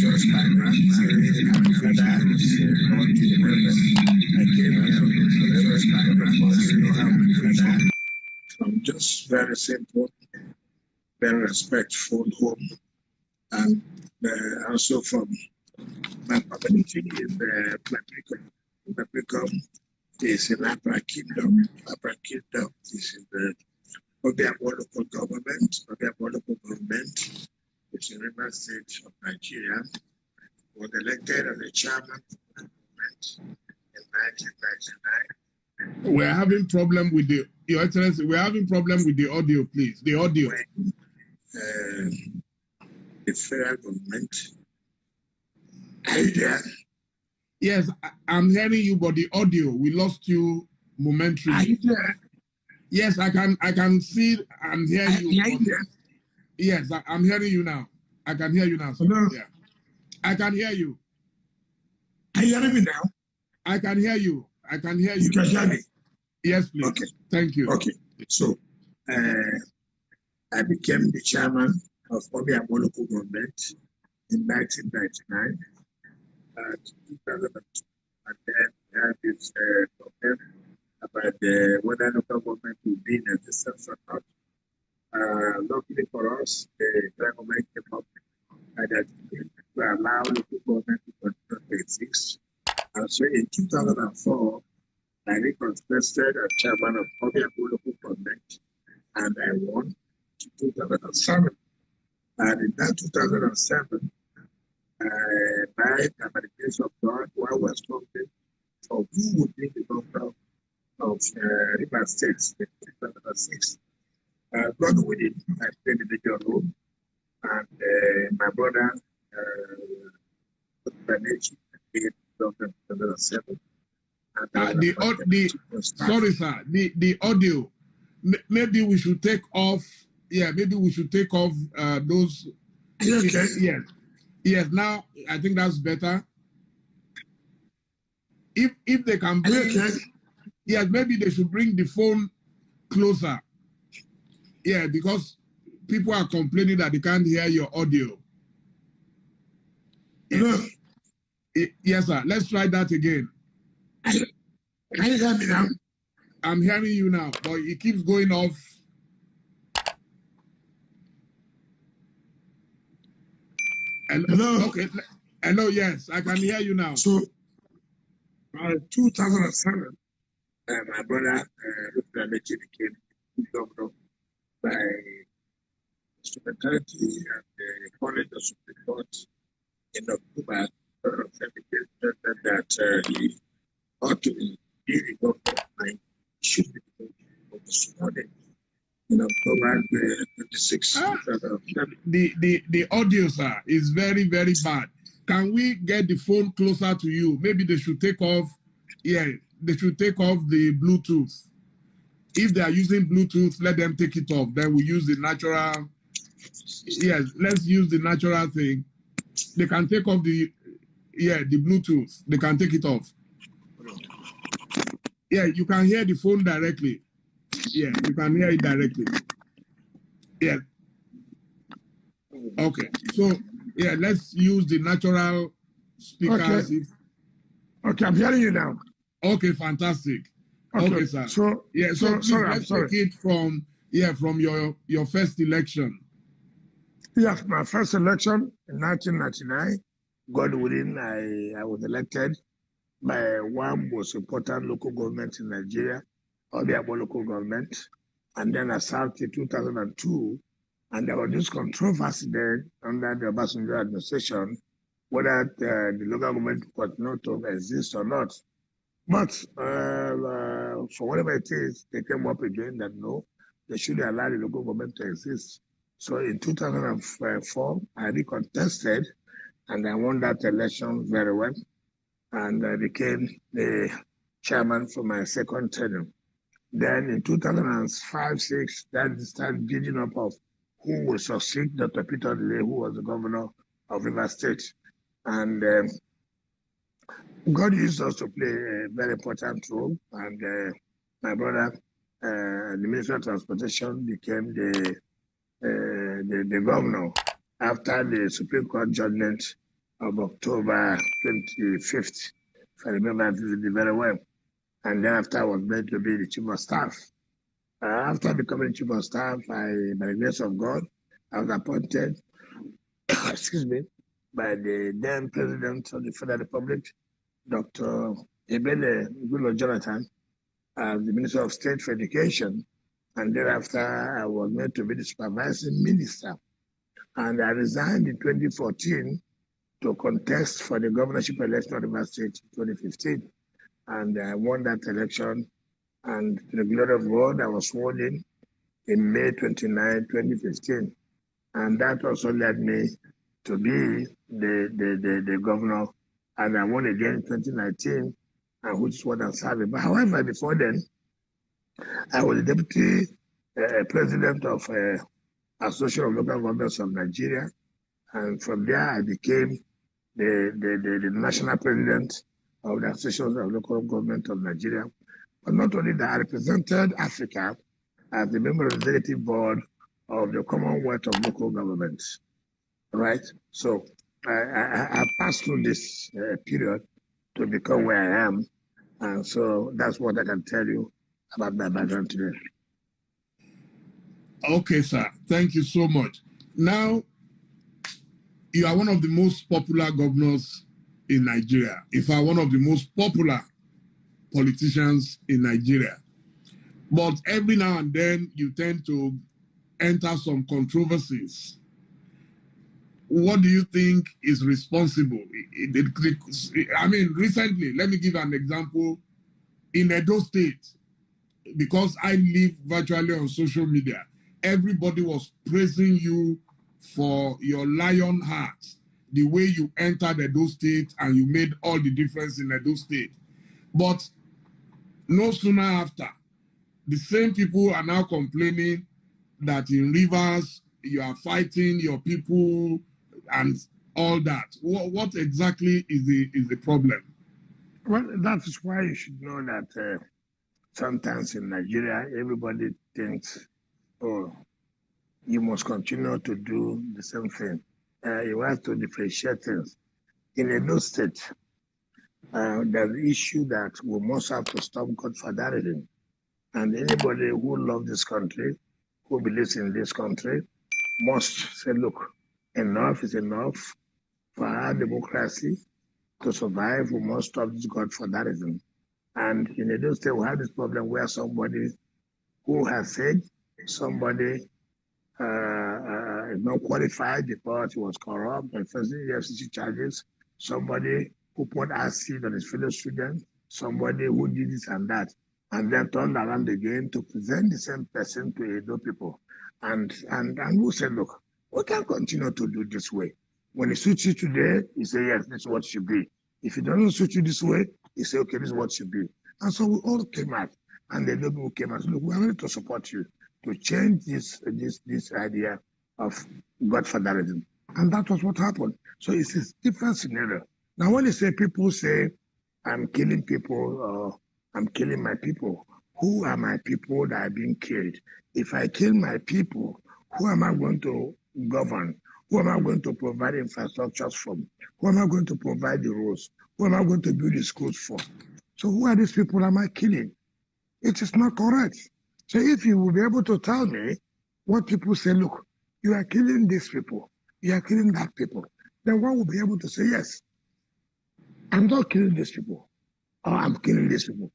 just my grandfather is born to the members. I came here just my grandfather from just very simple, very respectful home, and also from my community in the Paprika is in Upper Kingdom. Upper Kingdom is in the Obiabo local government. Obiabo local government is in River State of Nigeria. Was elected as the chairman of the government in 1999. We're having problem with Your Excellency. We're having problem with the audio, please. The audio. When, the federal government. Are you there? Yes, I'm hearing you, but the audio, we lost you momentarily. Are you there? Yes, I can see and hear you. Yes, I'm hearing you now. I can hear you now. Sir. Hello? Yeah. I can hear you. Are you hearing me now? I can hear you. I can hear you. You can hear me? Yes, please. Okay. Thank you. Okay. So, I became the chairman of Obiabo local government in 1999. 2002. And then we had this problem about whether local government will be in existence or not. Luckily for us, the government came up and that to allow local government to continue to exist. And so in 2004, I recontested as chairman of Obiabo local government, and I won to 2007. And in that 2007, by the grace of God, while we're talking for who would be the governor of River State in 2006, God willing, I played the major role, and my brother, Benechi, in 2007. Sorry, sir. The audio. Maybe we should take off. Yeah, maybe we should take off those. Okay. Yes. Yes, now I think that's better. If they can bring, yes, maybe they should bring the phone closer. Yeah, because people are complaining that they can't hear your audio. Hello? Yes, sir. Let's try that again. Can you hear me now? I'm hearing you now, but it keeps going off. Hello? Okay. Hello, yes, I can hear you now. So, 2007, my brother, Benechi, became governor by instrumentality and the College of Supreme Court in October. That he ought to be the governor and should be the governor in October 26. The audio, sir, is very, very bad. Can we get the phone closer to you? Maybe they should take off. Yeah, they should take off the Bluetooth. If they are using Bluetooth, let them take it off. Then we use the natural. Yes, let's use the natural thing. They can take off the Bluetooth. They can take it off. Yeah, you can hear the phone directly. Yeah, you can hear it directly. Yeah. Okay. So, yeah, let's use the natural speakers. Okay, I'm hearing you now. Okay, fantastic. Okay, sir. So, yeah, so let's take it from your first election. Yeah, my first election in 1999, God willing, I was elected by one most important local government in Nigeria, Obiabo local government, and then I served in 2002, and there was this controversy then under the Obasanjo administration whether the local government would not exist or not. But for whatever it is, they came up again that no, they should allow the local government to exist. So in 2004, I recontested, and I won that election very well, and I became the chairman for my second term. Then in 2005-06, that started building up of who will succeed Dr. Peter Dele, who was the governor of River State. And God used us to play a very important role. And my brother, the Minister of Transportation, became the governor after the Supreme Court judgment of October 25th, if I remember vividly very well. And then after I was made to be the chief of staff. After becoming chief of staff, by the grace of God, I was appointed, excuse me, by the then president of the Federal Republic, Dr. Ebele Gulo Jonathan, as the Minister of State for Education. And thereafter, I was made to be the supervising minister. And I resigned in 2014 to contest for the governorship election of Rivers State in 2015. And I won that election. And to the glory of God, I was sworn in May 29, 2015. And that also led me to be the governor. And I won again in 2019, and which is what I'm serving. But however, before then, I was the deputy president of Association of Local Governments of Nigeria. And from there, I became the national president of the Association of Local Government of Nigeria. But not only that, I represented Africa as the member of the executive board of the Commonwealth of Local Governments, right? So I passed through this period to become where I am. And so that's what I can tell you about my background today. Okay, sir. Thank you so much. Now, you are one of the most popular governors in Nigeria. In fact, one of the most popular politicians in Nigeria. But every now and then, you tend to enter some controversies. What do you think is responsible? I mean, recently, let me give an example. In Edo State, because I live virtually on social media, everybody was praising you for your lion heart, the way you entered Edo State and you made all the difference in Edo State. But no sooner after, the same people are now complaining that in Rivers, you are fighting your people and all that. What exactly is the problem? Well, that is why you should know that sometimes in Nigeria, everybody thinks, oh, you must continue to do the same thing. You have to differentiate things. In Edo State, there's the issue that we must have to stop godfatherism. And anybody who loves this country, who believes in this country, must say, look, enough is enough. For our democracy to survive, we must stop this godfatherism. And in Edo State, we have this problem where somebody who has said somebody is not qualified because he was corrupt and facing EFCC charges, somebody who put acid on his fellow students, somebody who did this and that, and then turned around again to present the same person to Edo people. And who said, look, we can't continue to do this way. When it suits you today, you say, yes, this is what it should be. If it doesn't suit you this way, you say, okay, this is what it should be. And so we all came out, and the Edo people came out. Look, we are ready to support you to change this idea of godfatherism. And that was what happened. So it's a different scenario. Now, when you say people say, I'm killing people or I'm killing my people, who are my people that are being killed? If I kill my people, who am I going to govern? Who am I going to provide infrastructures for? Who am I going to provide the roads? Who am I going to build the schools for? So who are these people am I killing? It is not correct. So if you will be able to tell me what people say, look, you are killing these people, you are killing that people, then one will be able to say, yes, I'm not killing these people, or I'm killing these people.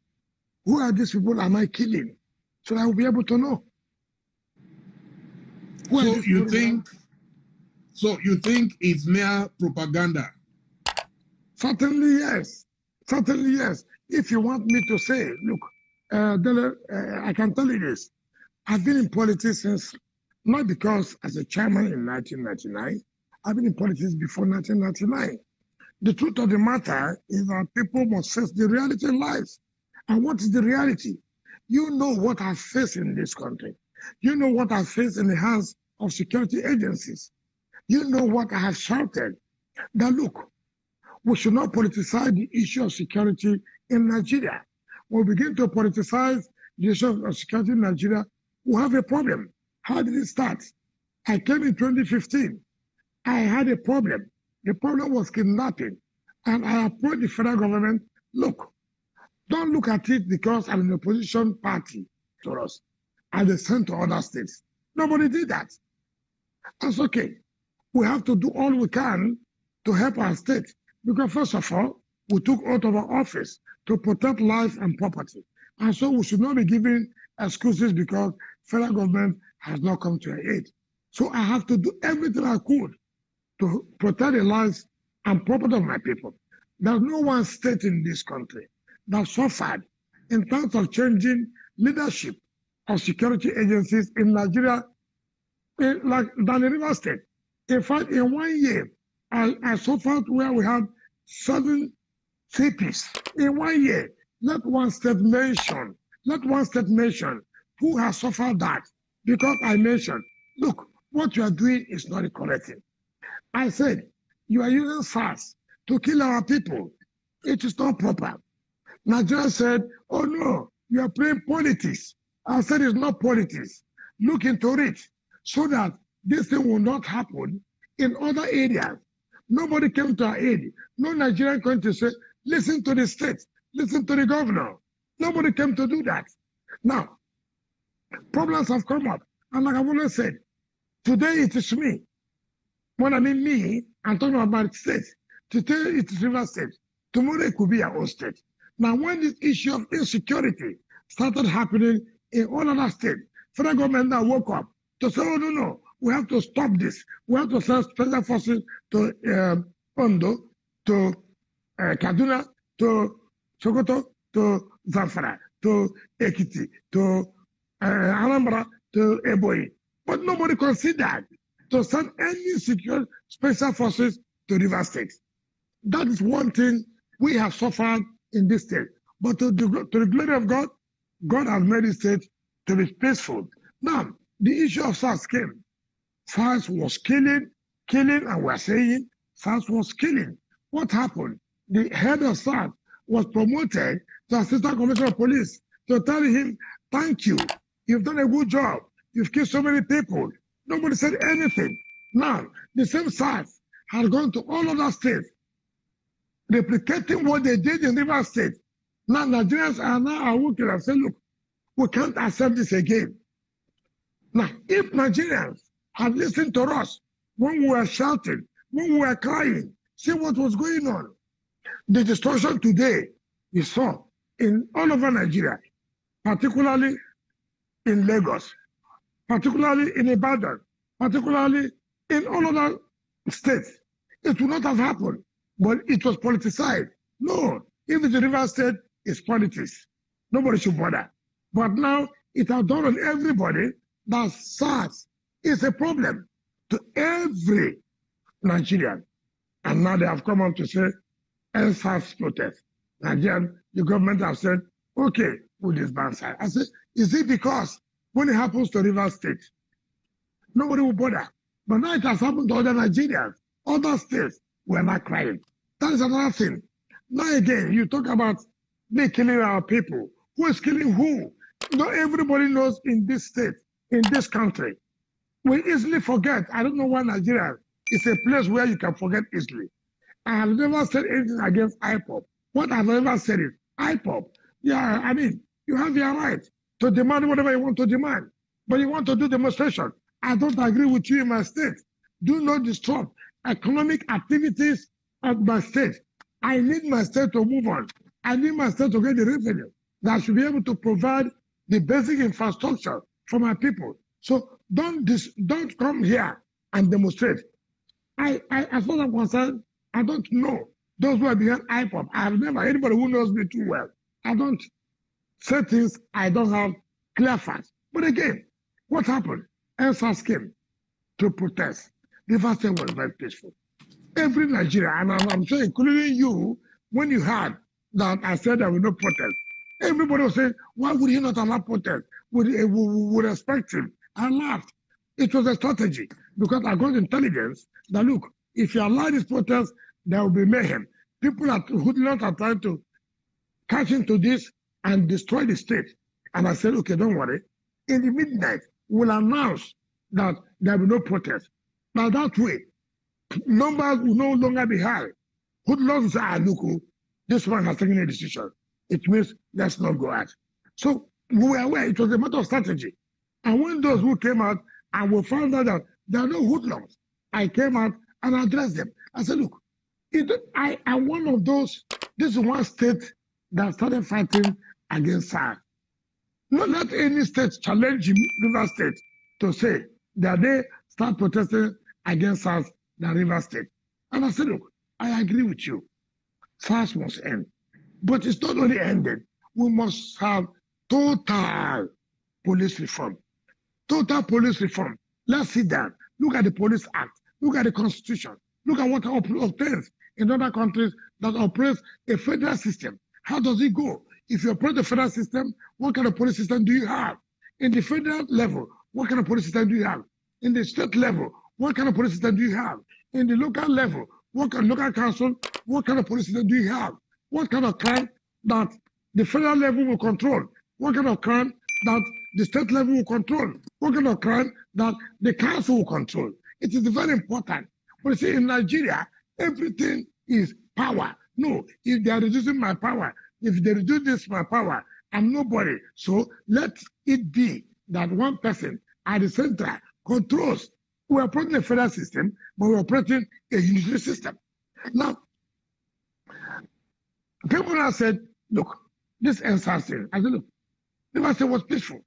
Who are these people am I killing? So I will be able to know. So you think it's mere propaganda? Certainly, yes. Certainly, yes. If you want me to say, look, Dele, I can tell you this. I've been in politics since, not because as a chairman in 1999, I've been in politics before 1999. The truth of the matter is that people must face the reality in life. And what is the reality? You know what I face in this country. You know what I face in the hands of security agencies. You know what I have shouted. That look, we should not politicize the issue of security in Nigeria. When we begin to politicize the issue of security in Nigeria, we have a problem. How did it start? I came in 2015. I had a problem. The problem was kidnapping. And I approached the federal government, look, don't look at it because I'm an opposition party to us. And they sent to other states. Nobody did that. That's okay. We have to do all we can to help our state. Because first of all, we took out of our office to protect life and property. And so we should not be giving excuses because federal government has not come to our aid. So I have to do everything I could to protect the lives and property of my people. There's no one state in this country that suffered in terms of changing leadership of security agencies in Nigeria like than the River State. In fact, in 1 year, I suffered where we had 7 CPs in 1 year. Not one state mention who has suffered that because I mentioned, look, what you are doing is not the correct thing. I said, you are using SARS to kill our people. It is not proper. Nigeria said, oh no, you are playing politics. I said, it's not politics. Look into it so that this thing will not happen in other areas. Nobody came to our aid. No Nigerian country said, listen to the state, listen to the governor. Nobody came to do that. Now, problems have come up. And like I've always said, today it is me. When I mean me, I'm talking about state. Today it is River State. Tomorrow it could be our own state. Now, when this issue of insecurity started happening in all other states, federal government now woke up to say, oh, no, we have to stop this. We have to send special forces to Ondo, to Kaduna, to Sokoto, to Zamfara, to Ekiti, to Anambra, to Ebonyi. But nobody considered to send any secure special forces to River State. That is one thing we have suffered in this state. But to the glory of God, God has made this state to be peaceful. Now, the issue of SARS came. SARS was killing, and we're saying SARS was killing. What happened? The head of SARS was promoted to Assistant Commissioner of Police to tell him, thank you, you've done a good job. You've killed so many people. Nobody said anything. Now, the same SARS has gone to all other states, replicating what they did in River State. Now, Nigerians are now working and say, look, we can't accept this again. Now, if Nigerians had listened to us when we were shouting, when we were crying, see what was going on. The destruction today we saw in all over Nigeria, particularly in Lagos, particularly in Ibadan, particularly in all other states. It would not have happened, but it was politicized. No, if it's a River State, it's politics. Nobody should bother. But now it has dawned on everybody that SARS is a problem to every Nigerian. And now they have come on to say, end SARS protest. Nigerian, the government have said, okay, we'll disband SARS. I said, is it because when it happens to River State, nobody will bother? But now it has happened to other Nigerians, other states, we're not crying. That is another thing. Now again, you talk about me killing our people. Who is killing who? Not everybody knows in this state, in this country. We easily forget. I don't know why Nigeria is a place where you can forget easily. I have never said anything against Ipob. What I've ever said is, Ipob, yeah, I mean, you have your right to demand whatever you want to demand. But you want to do demonstration. I don't agree with you in my state. Do not disrupt economic activities of my state. I need my state to move on. I need my state to get the revenue that should be able to provide the basic infrastructure for my people. So don't come here and demonstrate. As far as I'm concerned, I don't know those who are behind Ipob. I have never, anybody who knows me too well, I don't say things I don't have clear facts. But again, what happened? EndSARS came to protest. The first thing was very peaceful. Every Nigerian, and I'm sure including you, when you heard that I said there will no protest, everybody was saying, why would he not allow protest? We respect him. I laughed. It was a strategy because I got intelligence that, look, if you allow this protest, there will be mayhem. People who not are trying to catch into this and destroy the state. And I said, okay, don't worry. In the midnight, we'll announce that there will be no protest. Now that way, numbers will no longer be high. Hoodlums will say, ah, look, this one has taken a decision. It means let's not go out. So we were aware it was a matter of strategy. And when those who came out and we found out that there are no hoodlums, I came out and addressed them. I said, look, I am one of those, this is one state that started fighting against SARS. Not let any state challenge River State to say that they start protesting against SARS than River State. And I said, look, I agree with you. SARS must end. But it's not only ended. We must have total police reform. Total police reform. Let's sit down. Look at the Police Act. Look at the Constitution. Look at what obtains in other countries that operates a federal system. How does it go? If you operate the federal system, what kind of police system do you have? In the federal level, what kind of police system do you have? In the state level, what kind of police system do you have? In the local level, what kind of local council, what kind of police system do you have? What kind of crime that the federal level will control? What kind of crime that the state level will control? What kind of crime that the council will control? It is very important. But you see, in Nigeria, everything is power. No, if they are reducing my power, if they reduce this my power, I'm nobody. So let it be that one person at the center controls. We're operating a federal system, but we're operating a unitary system. Now, people have said, look, this NSAS thing. I said, look, they must say was peaceful.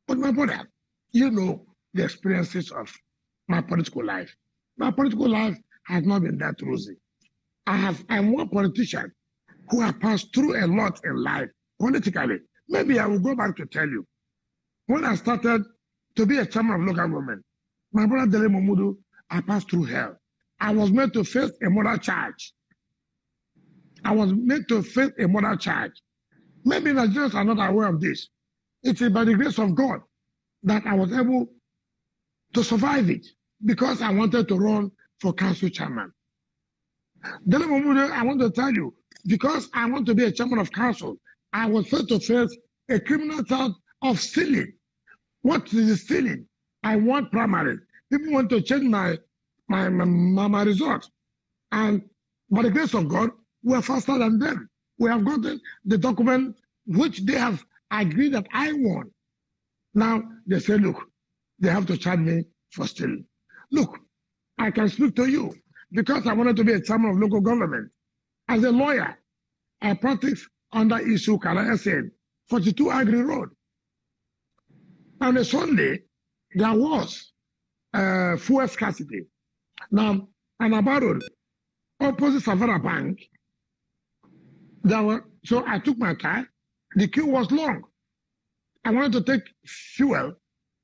But my brother, you know the experiences of my political life. My political life has not been that rosy. I'm one politician who have passed through a lot in life politically. Maybe I will go back to tell you. When I started to be a chairman of local government, my brother Dele Momodu, I passed through hell. I was made to face a murder charge. Maybe Nigerians are not aware of this. It is by the grace of God that I was able to survive it because I wanted to run for council chairman. Dele Momodu, I want to tell you, because I want to be a chairman of council, I was first to face a criminal charge of stealing. What is stealing? I want primary. People want to change my result. And by the grace of God, we are faster than them. We have gotten the document which they have agreed that I won. Now they say, look, they have to charge me for stealing. Look, I can speak to you because I wanted to be a chairman of local government. As a lawyer, I practice under issue Kala SN, 42 Agri Road. On a Sunday, there was fuel scarcity. Now, on Aba Road, opposite Savannah Bank, so I took my car. The queue was long. I wanted to take fuel,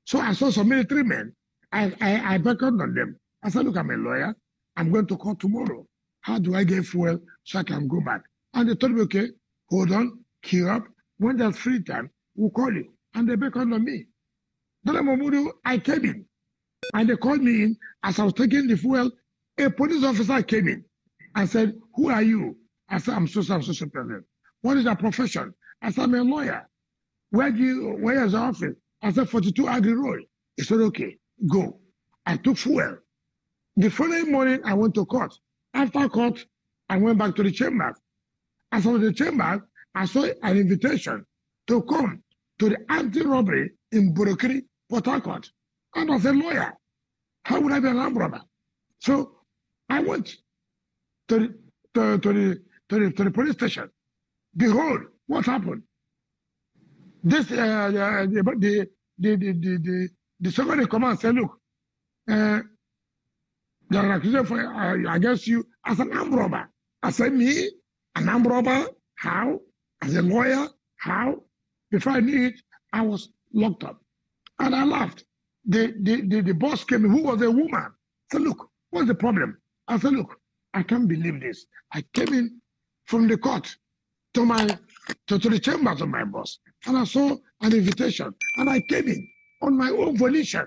so I saw some military men. I beckoned on them. I said, look, I'm a lawyer. I'm going to court tomorrow. How do I get fuel so I can go back? And they told me, okay, hold on, queue up. When there's free time, we'll call you. And they beckoned on me. Dele Momodu, I came in. And they called me in. As I was taking the fuel, a police officer came in and said, who are you? I said, I'm social president. What is your profession? I said, I'm a lawyer. Where is your office? I said, 42 Agri Road. He said, okay, go. I took fuel. The following morning, I went to court. After court, I went back to the chamber. As I was in the chamber, I saw an invitation to come to the anti-robbery in Burokiri, Port Harcourt. And I was a lawyer. How would I be an armed robber? So I went to the police station. Behold, what happened? This the second in command said, look, there are accusations against you as an armed robber. I said, me, an armed robber? How? As a lawyer? How? Before I knew it, I was locked up. And I laughed. The boss came in, who was a woman. I said, look, what's the problem? I said, look, I can't believe this. I came in from the court to the chambers of my boss, and I saw an invitation, and I came in on my own volition,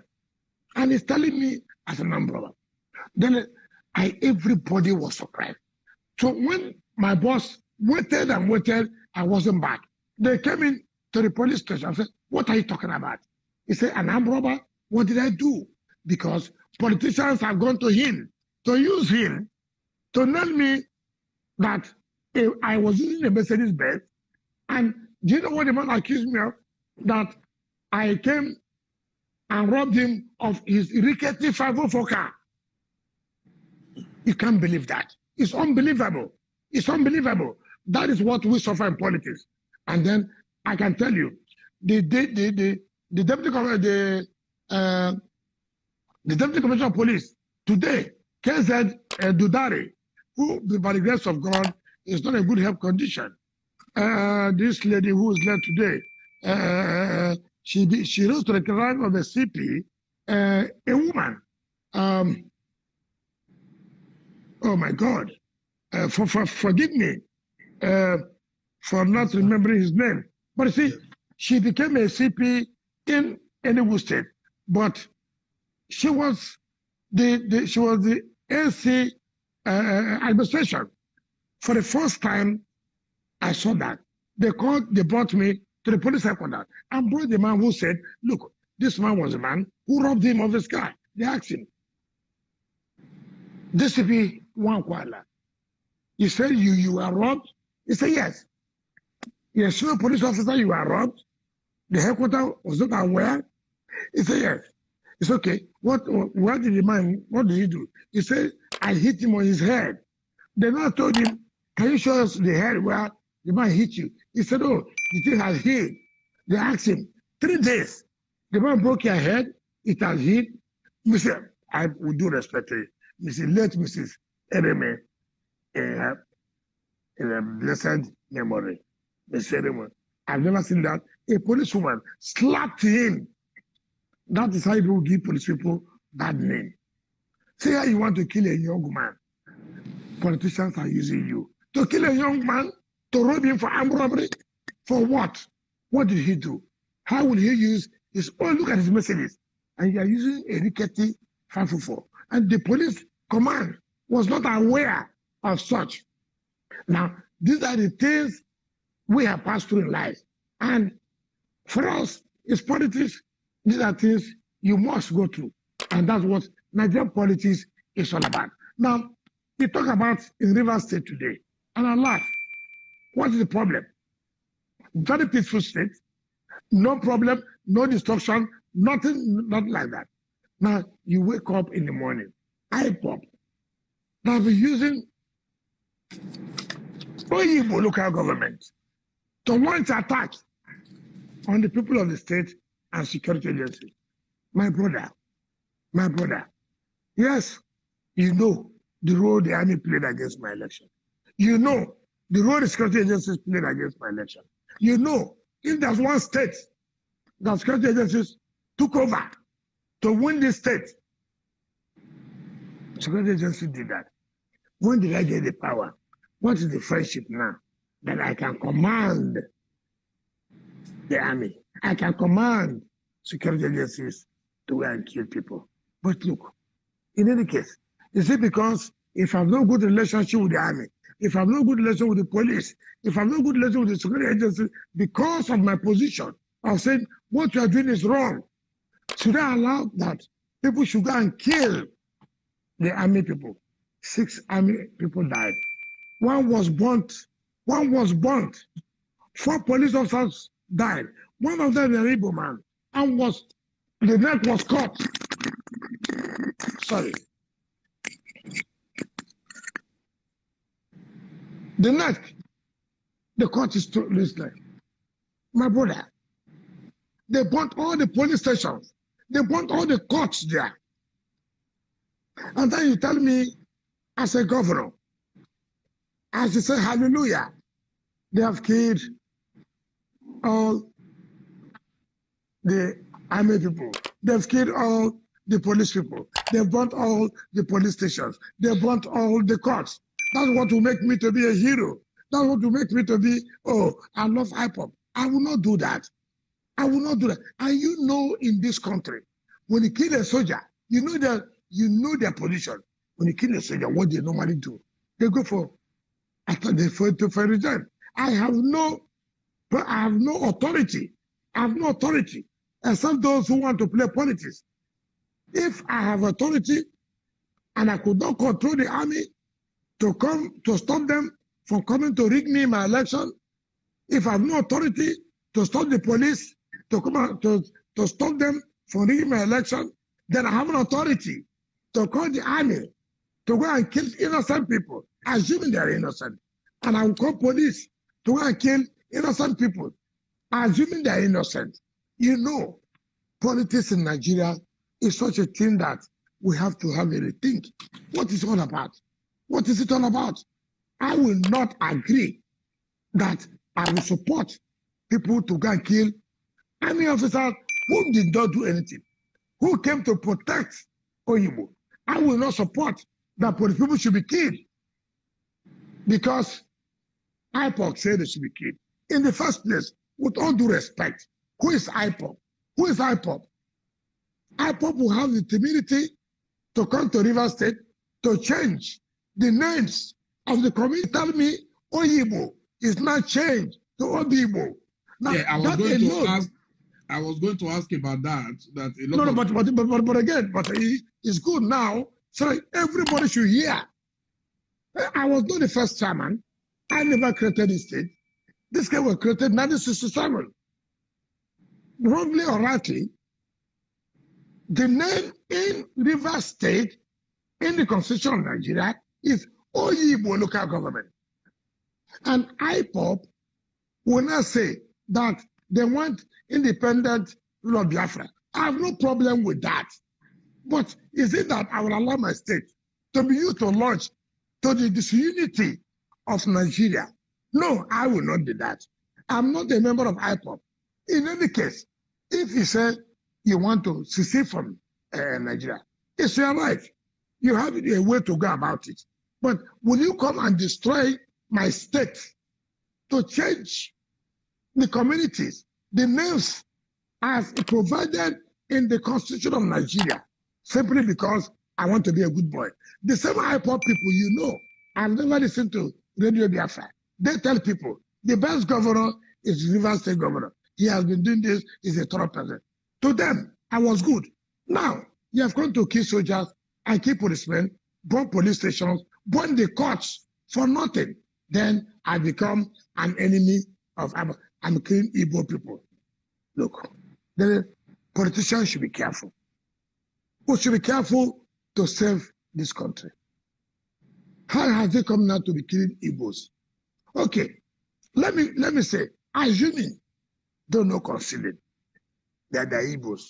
and he's telling me as an armed robber. Then everybody was surprised. So when my boss waited and waited, I wasn't back. They came in to the police station. I said, what are you talking about? He said, an armed robber? What did I do? Because politicians have gone to him to use him to tell me that I was using a Mercedes Benz. And do you know what the man accused me of? That I came and robbed him of his rickety 504 car. You can't believe that. It's unbelievable. It's unbelievable. That is what we suffer in politics. And then I can tell you, the deputy commissioner of police today, KZ Dudari, who, by the grace of God, is not in a good health condition. This lady who is there today, she rose to the crime of a CP, a woman. Oh my God! Forgive me for not remembering his name. But you see, she became a CP in Enugu State, but she was the AC administration. For the first time, I saw that. They brought me to the police headquarters and brought the man who said, look, this man was a man who robbed him of his car. They asked him, this will be one kwala. He said, you are robbed? He said, yes. You're sure, police officer, you are robbed? The headquarters was not aware? He said, yes. It's okay. What did the man, what did he do? He said, I hit him on his head. Then I told him, can you show us the head where the man hit you? He said, oh, the thing has healed. They asked him, 3 days. The man broke your head, it has healed. Mr. I would do respect to it. Let Mrs. Ereme in a blessed memory. I've never seen that. A policewoman slapped him. That is how you give police people bad name. Say how you want to kill a young man. Politicians are using you. To kill a young man, to rob him for armed robbery? For what? What did he do? How will he use his own? Look at his messages. And you are using a rickety 504. And the police command was not aware of such. Now, these are the things we have passed through in life. And for us, it's politics. These are things you must go through. And that's what Nigerian politics is all about. Now, we talk about in Rivers State today, and I laugh. What is the problem? Very peaceful state, no problem, no destruction, nothing like that. Now, you wake up in the morning, Ipob, they'll be using Oyibo local government to launch attacks on the people of the state and security agencies. My brother, yes, you know the role the army played against my election. You know the role the security agencies played against my election. You know, if there's one state that security agencies took over to win this state, security agencies did that. When did I get the power? What is the friendship now? That I can command the army. I can command security agencies to go and kill people. But look, in any case, is it because if I have no good relationship with the army, if I have no good relationship with the police, if I have no good relationship with the security agency, because of my position of saying what you are doing is wrong, should I allow that people should go and kill the army people? 6 army people died. One was burnt. 4 police officers died. One of them, a Igbo man, and the neck was cut. Sorry. The neck, the cut is too like. My brother, they burnt all the police stations. They burnt all the courts there. And then you tell me, as a governor, as you say, hallelujah, they have killed all the army people. They've killed all the police people. They've burnt all the police stations. They burnt all the courts. That's what will make me to be a hero. That's what will make me to be, oh, I love Ipob. I will not do that. I will not do that. And you know, in this country, when you kill a soldier, you know their position. When you kill a soldier, what they normally do, they go for return. I have no authority. I have no authority, except those who want to play politics. If I have authority, and I could not control the army to come to stop them from coming to rig me my election, if I have no authority to stop the police to come out to stop them from rigging my election, then I have an authority to call the army to go and kill innocent people, assuming they are innocent. And I will call police to go and kill innocent people, assuming they are innocent. You know, politics in Nigeria is such a thing that we have to have a rethink. What is it all about? What is it all about? I will not agree that I will support people to go and kill army officers who did not do anything, who came to protect Oyibo. I will not support that police people should be killed because Ipob said they should be killed. In the first place, with all due respect, who is Ipob? Who is Ipob? Ipob will have the timidity to come to River State to change the names of the community. Tell me Oyibo is not changed to Obibo. Now, yeah, I was going to ask about that. That a lot but again, it's good now. So everybody should hear. I was not the first chairman. I never created this state. This guy was created in 1967. Wrongly or rightly, the name in River State in the Constitution of Nigeria is Oyibo local government. And Ipob will not say that they want independent rule of Biafra. I have no problem with that. But is it that I will allow my state to be used to launch to the disunity of Nigeria? No, I will not do that. I'm not a member of Ipob. In any case, if you say you want to secede from Nigeria, it's your right. You have a way to go about it. But will you come and destroy my state to change the communities, the names as provided in the Constitution of Nigeria, simply because I want to be a good boy? The same Ipob people, you know, I've never listened to Radio Biafra. They tell people the best governor is River State governor. He has been doing this, he's a thorough person. To them, I was good. Now, you have come to kill soldiers and kill policemen, burn police stations, burn the courts for nothing. Then I become an enemy of I'm killing Igbo people. Look, the politicians should be careful. We should be careful to save this country. How has they come now to be killing Igbos? Okay, let me say, assuming don't know concealing that they're Igbos.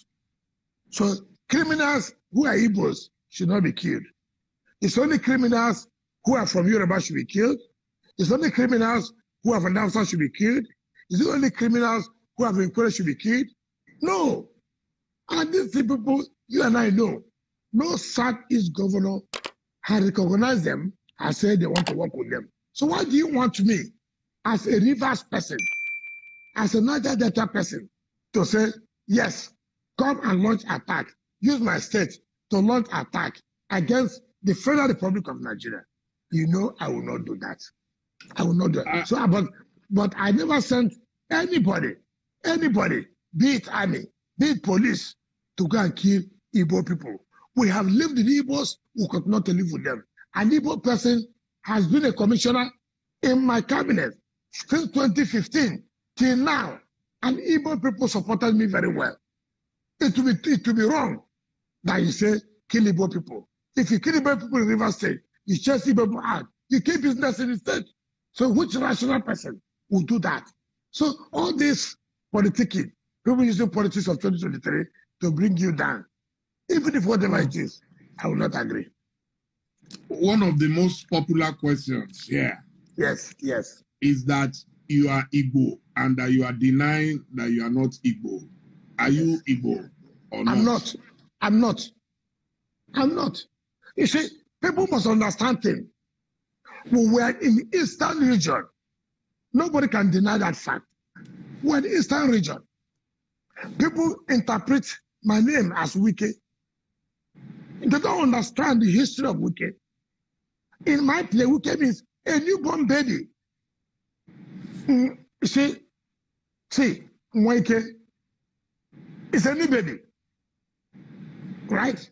So criminals who are Igbos should not be killed. It's only criminals who are from Yoruba should be killed. It's only criminals who are from Hausa should be killed. Is it only criminals who have been killed should be killed? No. And these people, you and I know, no Southeast governor has recognized them and said they want to work with them. So why do you want me, as a Rivers person, as a Niger Delta person, to say, yes, come and launch attack, use my state to launch attack against the Federal Republic of Nigeria? You know I will not do that. I will not do it. So, but I never sent anybody, be it army, be it police, to go and kill Igbo people. We have lived with Igbos, we could not live with them. An Igbo person has been a commissioner in my cabinet since 2015 till now, and Igbo people supported me very well. It will be wrong that you say kill Igbo people. If you kill Igbo people in River State, you chase Igbo people out, you keep business in the state. So which rational person will do that? So all this politicking, people using politics of 2023 to bring you down, even if whatever it is, I will not agree. One of the most popular questions here yes, is that you are Igbo and that you are denying that you are not Igbo. Are you Igbo or not? I'm not. You see, people must understand things. When we are in the Eastern region, nobody can deny that fact. We're in the Eastern region. People interpret my name as Wike. They don't understand the history of Wike. In my play, Wike means a newborn baby. See, Wike is a new baby. Right?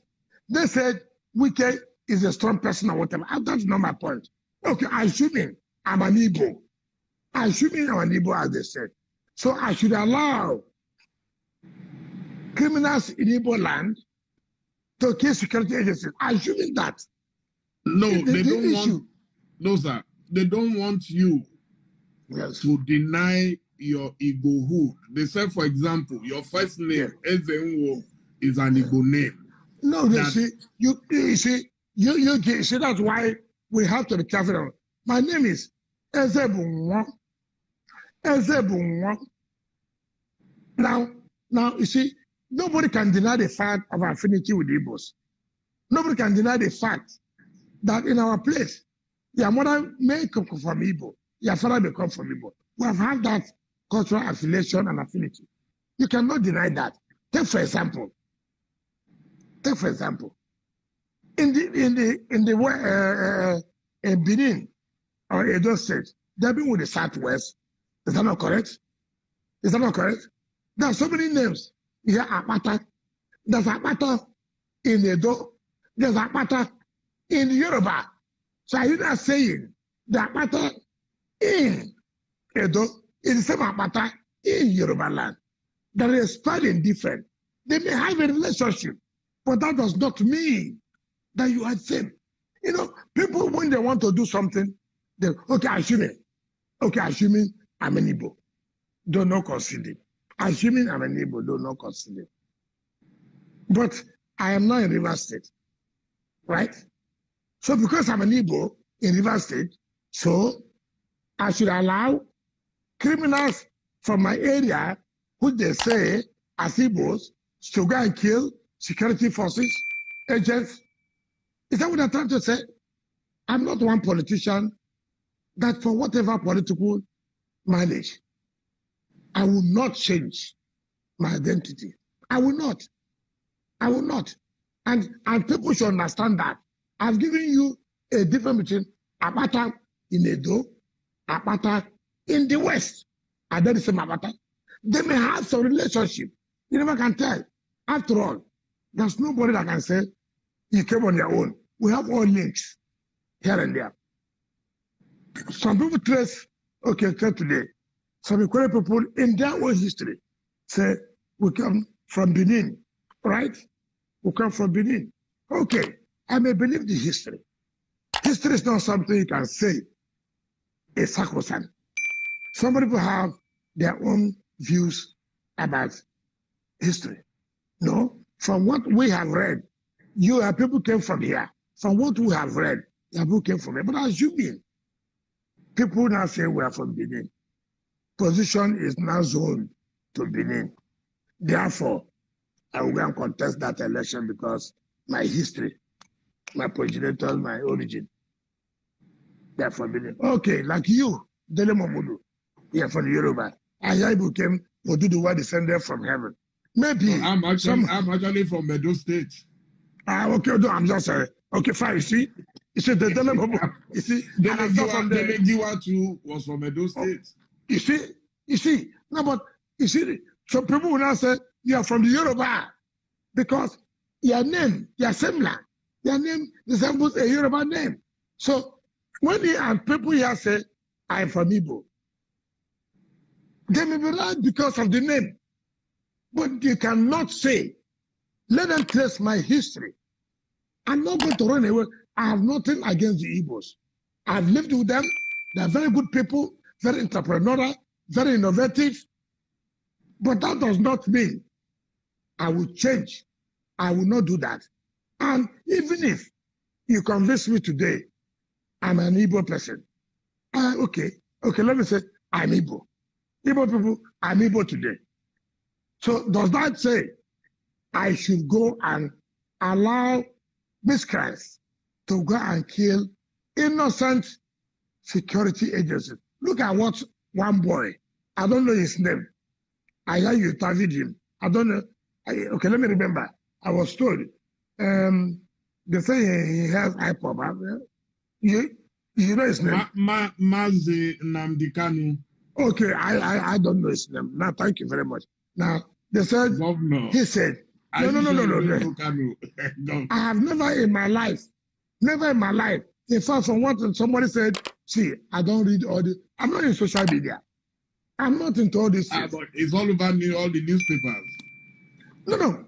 They said Wike is a strong person or whatever. That's not my point. Okay, assuming I'm an Igbo. Assuming I'm an Igbo, as they said. So I should allow criminals in Igbo land to kill security agencies. Assuming that. No, they don't want. No, sir. They don't want you to deny your Igbohood. They said, for example, your first name, Ezenwo, is an Igbo name. No, you see, that's why we have to be careful. My name is Ezebunwa. Ezebunwa. Now, you see, nobody can deny the fact of affinity with Igbos. Nobody can deny the fact that in our place, your mother may come from Igbo, your father may come from Igbo. We have had that cultural affiliation and affinity. You cannot deny that. Take for example, in Benin or Edo State, they've been with the Southwest. Is that not correct? Is that not correct? There are so many names. Here, Apata. There's Apata in Edo. There's Apata in Yoruba. So are you not saying the Apata in Edo is the same Apata in Yoruba land? That is spelling different. They may have a relationship, but that does not mean that you are the same. You know, people, when they want to do something, they, assuming I'm an Igbo, do not consider. Assuming I'm an Igbo, do not consider. But I am not in River State, right? So because I'm an Igbo in River State, so I should allow criminals from my area, who they say as Igbos, to go and kill security forces, agents. Is that what I'm trying to say? I'm not one politician that for whatever political mileage, I will not change my identity. I will not. I will not. And people should understand that. I've given you a difference between Apata in Edo, Apata in the West. Are they the same Apata? They may have some relationship. You never can tell. After all, there's nobody that can say you came on your own. We have all links here and there. Some people trace, today. Some Equatorial people in their own history say, we come from Benin, right? We come from Benin. Okay, I may believe the history. History is not something you can say is sacrosanct. Some people have their own views about history. No, from what we have read, people came from here. From what we have read, people came from here. But assuming people now say we are from Benin, position is now zoned to Benin. Therefore, I will go and contest that election because my history, my progenitors, my origin, they're from Benin. Okay, like you, Dele Momodu, you're from Yoruba. Ayaibu came for do the word descended from heaven. Maybe I'm actually from Edo State. Okay, no, I'm just sorry. Okay, fine. You see, the Dele Momodu. You see, Dele Giwa too was from Edo State. You see. No, but you see, some people will now say you are from the Yoruba because your name, your similar, your name resembles a Yoruba name. So when people here say I'm from Igbo, they may be right because of the name. But you cannot say, let them trace my history. I'm not going to run away. I have nothing against the Igbos. I've lived with them. They're very good people, very entrepreneurial, very innovative. But that does not mean I will change. I will not do that. And even if you convince me today, I'm an Igbo person. Okay, let me say I'm Igbo. Igbo people, I'm Igbo today. So does that say I should go and allow miscreants to go and kill innocent security agencies? Look at what one boy, I don't know his name. I hear you interviewed him. I don't know. Okay, let me remember. I was told. They say he has Ipob. You know his name? Mazi Namdekanu. Okay, I don't know his name. Now, thank you very much. Now, they said, Governor. He said, no. I have never in my life Never in my life. In fact, from what somebody said, see, I don't read all the. I'm not in social media. I'm not into all this. But it's all over all the newspapers. No.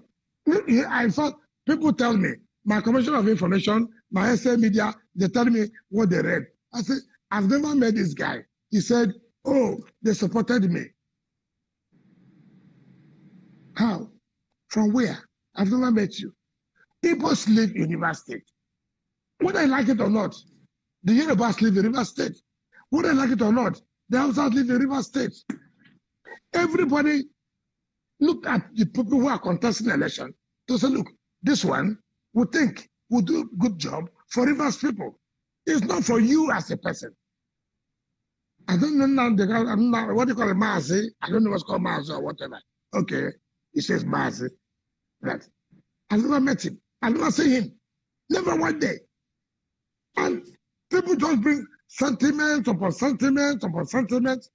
I thought people tell me, my Commission of Information, my SA media, they tell me what they read. I said, I've never met this guy. He said, oh, they supported me. How? From where? I've never met you. Ipob live in River State. Whether I like it or not, the Yorubas live in River State. Whether I like it or not, the Hausas live in River State. Everybody look at the people who are contesting the election to say, look, this one we think will do a good job for Rivers people. It's not for you as a person. I don't know now, what do you call it, Mazi? I don't know what's called Mazi or whatever. Okay, he says Mazi. Right. I've never met him. I've never seen him. Never one day. And people just bring sentiments upon sentiments upon sentiments.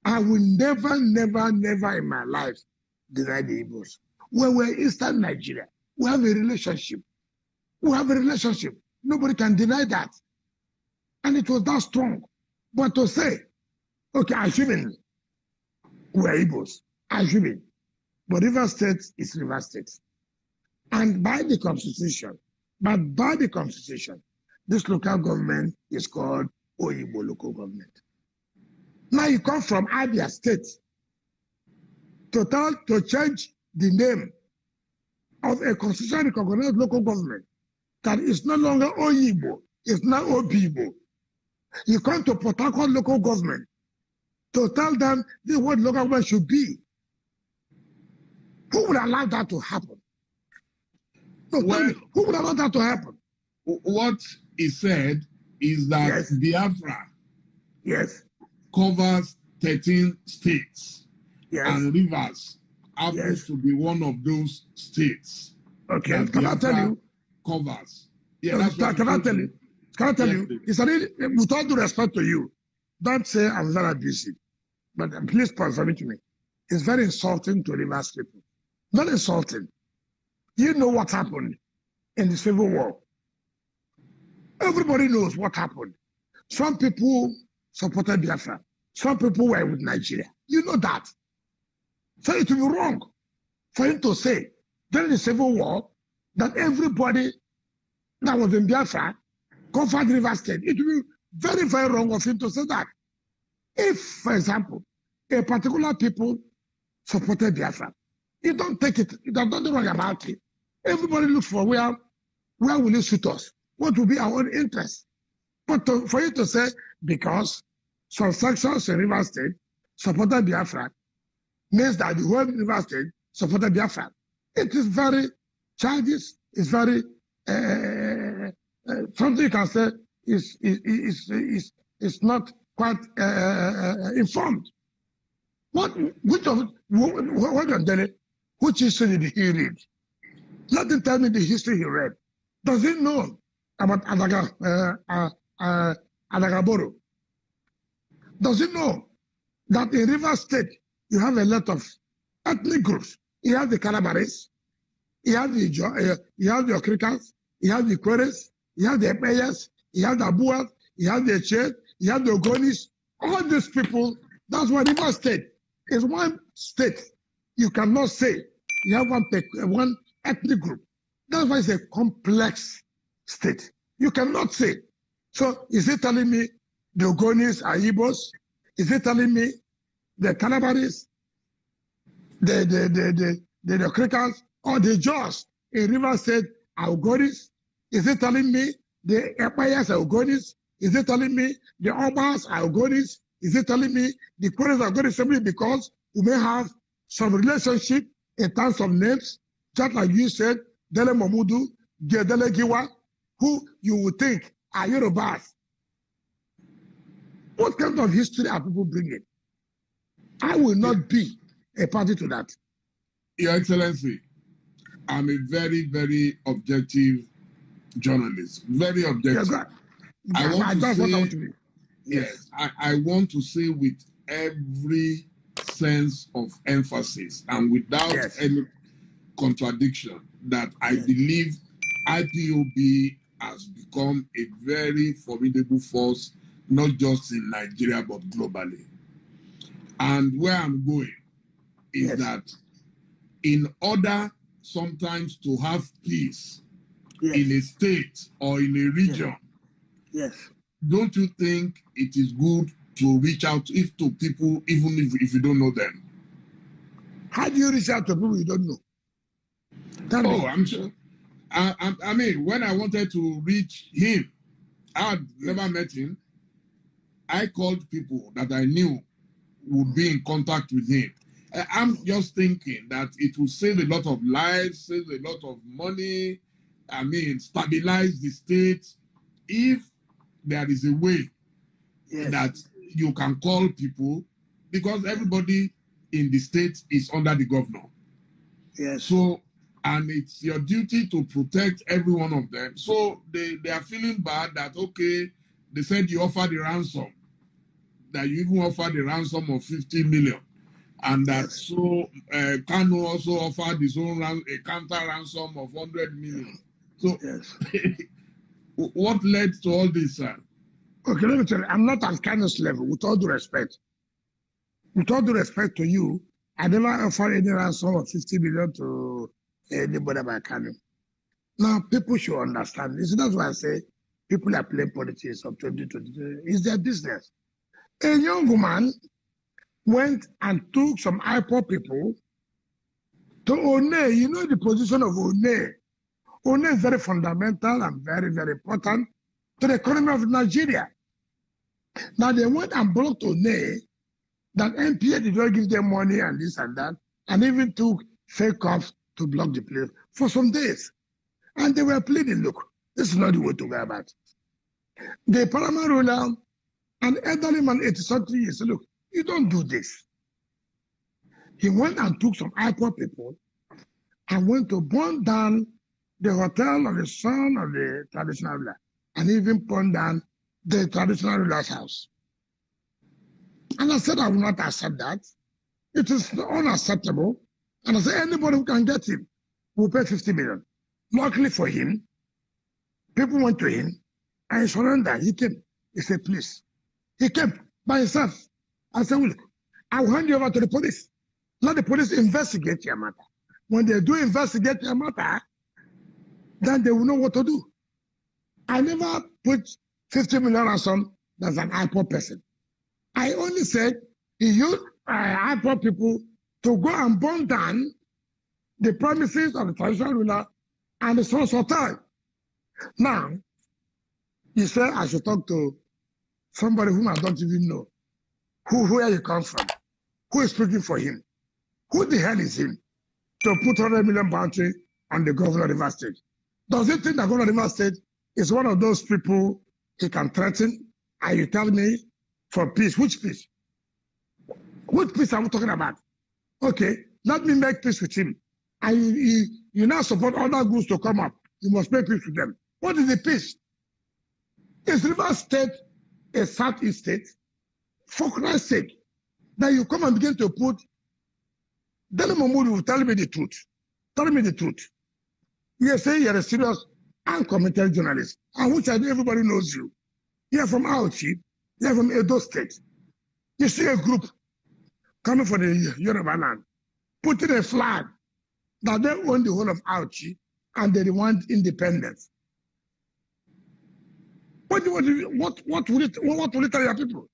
I will never in my life deny the Igbos. When we're in Eastern Nigeria, we have a relationship. Nobody can deny that. And it was that strong. But to say, okay, assuming we're Igbos, assuming, but River State is River State. And by the Constitution, this local government is called Oyibo local government. Now you come from Abia State to change the name of a constitutionally recognized local government that is no longer Oyibo, it's now Obibo. You come to Port Harcourt local government to tell them what local government should be. Who would allow that to happen? No, well, who would allow that to happen? What he said is that yes. Biafra yes. covers 13 states, yes. and Rivers happens yes. to be one of those states. Okay, can I tell you? Covers. Yeah, that's what can I tell you? Can I tell you? It's a really, with all due respect to you, don't say I'm very abusive, but please confirm it to me. It's very insulting to Rivers people. Not insulting. You know what happened in the Civil War. Everybody knows what happened. Some people supported Biafra. Some people were with Nigeria. You know that. So it will be wrong for him to say during the Civil War that everybody that was in Biafra covered River State. It will be very, very wrong of him to say that. If, for example, a particular people supported Biafra, you don't take it, there's nothing wrong about it. Everybody looks for where will it suit us? What will be our own interest? But for you to say, because some sections in River State supported Biafra, means that the whole River State supported Biafra. It is very childish, it's very, something you can say is not quite informed. What which history did he read? Let him tell me the history he read. Does he know about Adagaboro? Does he know that in River State you have a lot of ethnic groups? You have the Calabaris, you have the Okrikans, you have the Queres, you have the Epeyas, you have the Abuas, you have the Chet, you have the Ogonis. All these people, that's why River State is one state. You cannot say you have one ethnic group. That's why it's a complex state. You cannot say. So is he telling me the Ogonis are Igbos? Is he telling me the Calabaris, the Okrikans, or the Jaws in River State are Ogonis? Is he telling me the Epayas are Ogonis? Is he telling me the Obas are Ogonis? Is he telling me the Queres are Ogonis simply because we may have some relationship in terms of names, just like you said, Dele Momodu, Dele Giwa, who you would think are Yorubas. What kind of history are people bringing? I will not be a party to that. Your Excellency, I'm a very, very objective journalist. Very objective. Yeah, I want to be. Yes, I want to say with every sense of emphasis and without any contradiction that I believe IPOB has become a very formidable force, not just in Nigeria, but globally. And where I'm going is that in order sometimes to have peace in a state or in a region, don't you think it is good to reach out to people even if you don't know them? How do you reach out to people you don't know? I'm sure. I mean, when I wanted to reach him, I had never met him. I called people that I knew would be in contact with him. I'm just thinking that it will save a lot of lives, save a lot of money. I mean, stabilize the state if there is a way that you can call people, because everybody in the state is under the governor. So, and it's your duty to protect every one of them. So they are feeling bad that, okay, they said you offered the ransom, that you even offered the ransom of 50 million. And that Kanu also offered his own a counter ransom of 100 million. So what led to all this, sir? Okay, let me tell you, I'm not at Kanu's level, with all due respect. With all due respect to you, I never offered any ransom of 50 million to anybody by Kanu. Now, people should understand this. That's why I say people are playing politics of 2023. It's their business. A young woman went and took some Ipob people to One. You know the position of One. One is very fundamental and very, very important to the economy of Nigeria. Now they went and blocked One, that NPA did not give them money and this and that, and even took fake cops to block the place for some days. And they were pleading, look, this is not the way to go about it. The paramount ruler, an elderly man, 80-something years, said, look, you don't do this. He went and took some Ipob people and went to burn down the hotel of the son of the traditional ruler, and even burn down the traditional ruler's house. And I said, I will not accept that. It is unacceptable. And I said, anybody who can get him will pay 50 million. Luckily for him, people went to him and he surrendered. He came. He said, please. He came by himself. I said, well, I will hand you over to the police. Let the police investigate your matter. When they do investigate your matter, then they will know what to do. I never put 50 million ransom as an Ipob person. I only said he used Ipob people to go and burn down the premises of the traditional ruler and the son's hotel. Now, he said I should talk to somebody whom I don't even know, where he comes from, who is speaking for him. Who the hell is him to put 100 million bounty on the governor of Rivers State? Does he think the governor of Rivers State is one of those people he can threaten? And you tell me for peace? Which peace? Which peace are we talking about? Okay, let me make peace with him. And you now support other groups to come up. You must make peace with them. What is the peace? Is Rivers State a Southeast state? For Christ's sake, that you come and begin to put Dele Momodu will tell me the truth. Tell me the truth. You are saying you're a serious and committed journalist, and which I know everybody knows you. You're from Auchi. You're from Edo State. You see a group coming from the Yoruba land, putting a flag that they own the whole of Auchi and they want independence. What will it tell your people?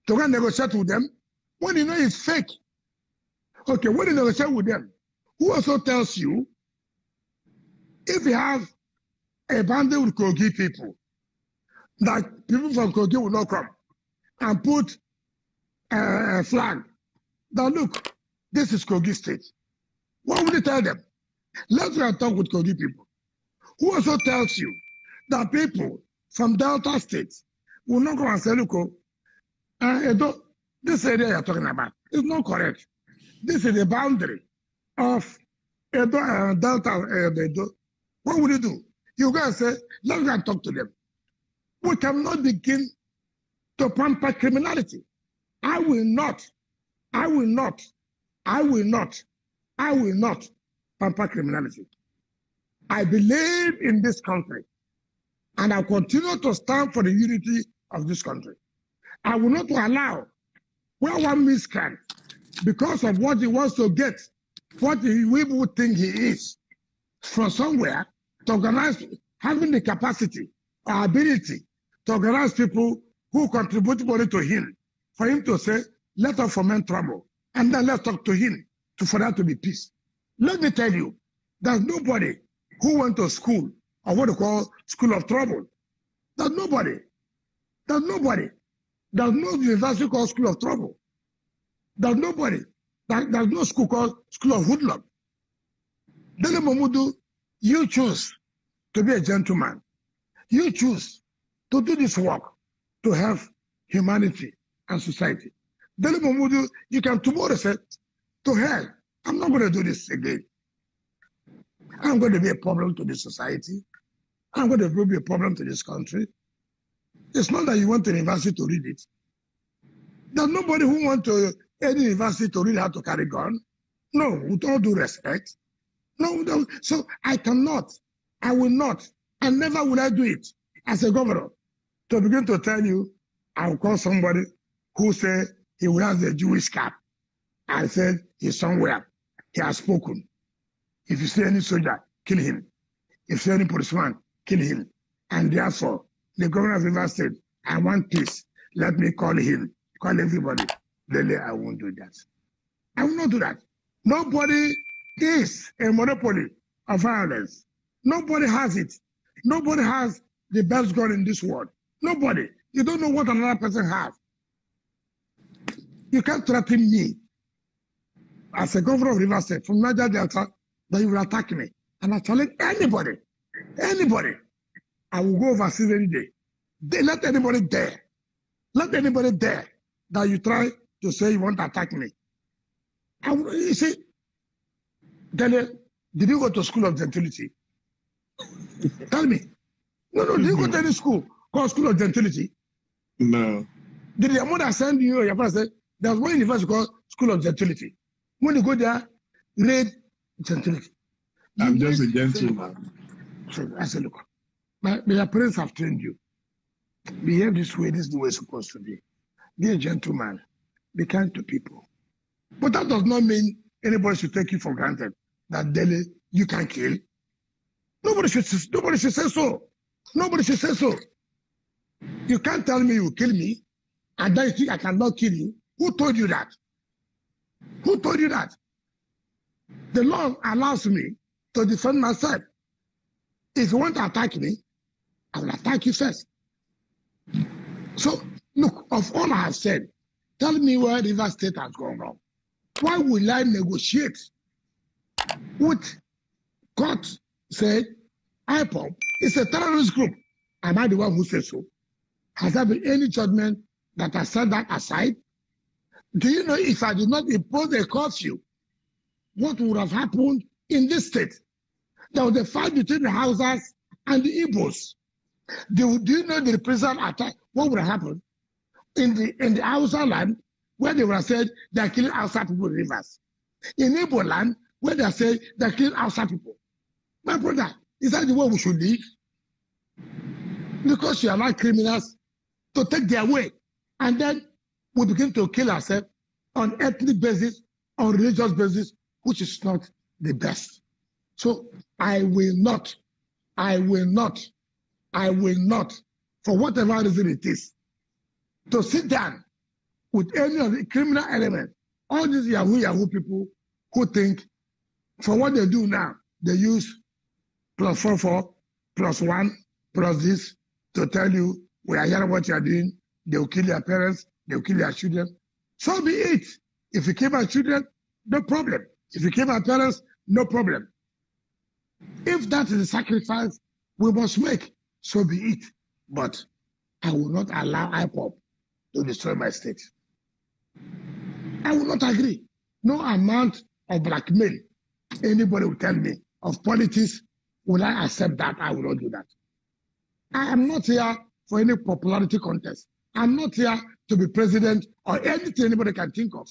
To go and negotiate with them when you know it's fake. Okay, when you negotiate with them, who also tells you if you have a band with Kogi people, that people from Kogi will not come and put a flag that look, this is Kogi State. What would you tell them? Let's go and talk with Kogi people. Who also tells you that people from Delta states will not go and say, look, this area you're talking about is not correct. This is the boundary of Delta Edo. What will you do? You go and say, let's go and talk to them. We cannot begin to pamper criminality. I will not pamper criminality. I believe in this country And I'll continue to stand for the unity of this country. I will not allow where one miscreant, because of what he wants to get, what we would think he is, from somewhere to organize, having the capacity or ability to organize people who contribute money to him, for him to say, let us foment trouble, and then let's talk to him for that to be peace. Let me tell you, there's nobody who went to school, or what they call school of trouble. There's nobody. There's nobody. There's no university called school of trouble. There's nobody. There's no school called school of hoodlum. Dele Momodu, you choose to be a gentleman. You choose to do this work to help humanity and society. Dele Momodu, you can tomorrow say, to hell, I'm not going to do this again. I'm going to be a problem to this society. I'm going to be a problem to this country. It's not that you went to university to read it. There's nobody who went to any university to read how to carry gun. No, with all due respect. No. So I cannot, I will not, and never will I do it as a governor to begin to tell you, I will call somebody who said he wears a Jewish cap. I said he's somewhere. He has spoken. If you see any soldier, kill him. If you see any policeman, kill him. And therefore, the governor of River State, I want peace. Let me call him, call everybody. Really, I won't do that. I will not do that. Nobody is a monopoly of violence. Nobody has it. Nobody has the best gun in this world. Nobody. You don't know what another person has. You can't threaten me as a governor of River State from Niger Delta that you will attack me. And I challenge anybody, I will go overseas any day. Let anybody dare. Let anybody dare that you try to say you want to attack me. You see, Dele, did you go to school of gentility? Tell me. No, did you go to any school called school of gentility? No. Did your mother send you, your father said, there's one university called school of gentility. When you go there, read gentility. I'm just a gentleman. So I said, look, your parents have trained you. Behave this way, this is the way it's supposed to be. Be a gentleman. Be kind to people. But that does not mean anybody should take you for granted that Dele, you can kill. Nobody should say so. Nobody should say so. You can't tell me you kill me, and then you think I cannot kill you. Who told you that? Who told you that? The law allows me to defend myself. If you want to attack me, I will attack you first. So, look, of all I have said, tell me where River State has gone wrong. Why will I negotiate with court said Ipob is a terrorist group? Am I the one who says so? Has there been any judgment that has set that aside? Do you know if I did not impose a curfew, what would have happened in this state? There was a fight between the Hausas and the Igbos. Do you know the prison attack? What would have happened in the Hausa land where they would have said they're killing Hausa people in rivers? In Igbo land where they say they're killing Hausa people. My brother, is that the way we should live? Because you allow criminals to take their way, and then we begin to kill ourselves on ethnic basis, on religious basis, which is not the best. So I will not, for whatever reason it is, to sit down with any of the criminal elements, all these Yahoo people who think for what they do now, they use +44, +1, plus this to tell you, we are hearing what you are doing, they will kill your parents, they will kill your children. So be it. If you kill my children, no problem. If you kill my parents, no problem. If that is the sacrifice we must make, so be it. But I will not allow Ipob to destroy my state. I will not agree. No amount of blackmail anybody will tell me of politics, will I accept that? I will not do that. I am not here for any popularity contest. I'm not here to be president or anything anybody can think of.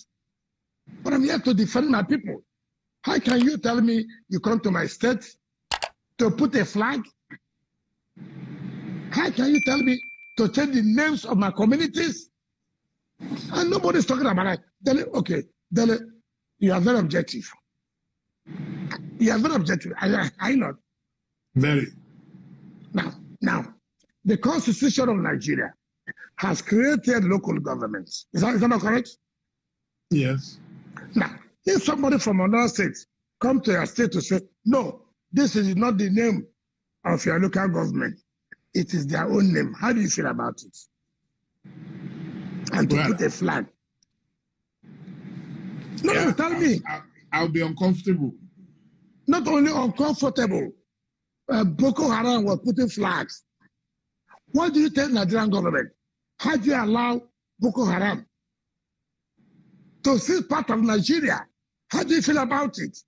But I'm here to defend my people. How can you tell me you come to my state to put a flag? How can you tell me to change the names of my communities? And nobody's talking about it. Dele, okay, Dele, you are very objective. You are very objective. I not. Very. Now, the Constitution of Nigeria has created local governments. Is that not correct? Yes. Now, if somebody from another state come to your state to say, no, this is not the name of your local government, it is their own name. How do you feel about it? And to put a flag. No, tell me. I'll be uncomfortable. Not only uncomfortable, Boko Haram was putting flags. What do you tell Nigerian government? How do you allow Boko Haram to see part of Nigeria? How do you feel about it?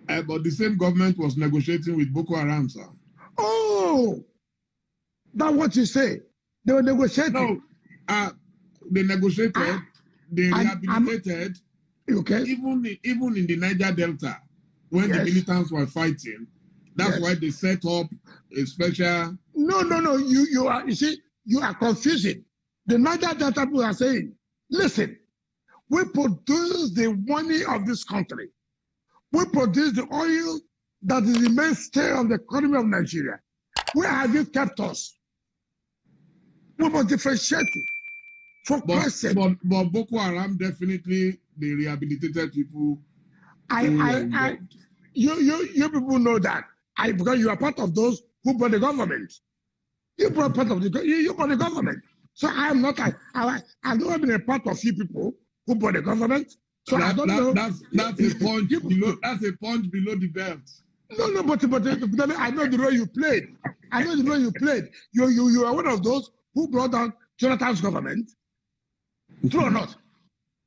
But the same government was negotiating with Boko Haram, sir. Oh, that's what you say. They were negotiating. No, they negotiated, they rehabilitated. Okay. Even in the Niger Delta, when the militants were fighting, that's why they set up a special. No. You are confusing. The Niger Delta people are saying, listen, we produce the money of this country. We produce the oil that is the mainstay of the economy of Nigeria. Where have you kept us? We must differentiate it. For Christ's sake. But Boko Haram definitely they rehabilitated people. You people know that. Because you are part of those who brought the government. You brought part of you brought the government. So I am not. I've never been a part of you people who brought the government. So I don't know. That's a punch below. That's a punch below the belt. No, but I know the role you played. I know the role you played. You are one of those who brought down Jonathan's government. True or not?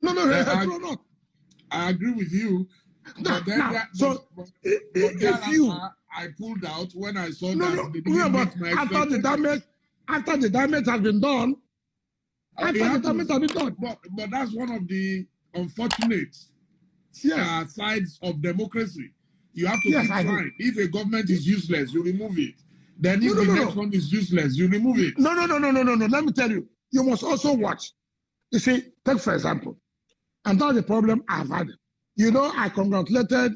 No, true or not? I agree with you. I pulled out when I saw that they didn't meet my expectations. After the damage has been done. But that's one of the unfortunate sides of democracy. You have to keep trying. If a government is useless, you remove it. Then if the next one is useless, you remove it. No. Let me tell you. You must also watch. You see, take for example, and that's the problem I've had. You know, I congratulated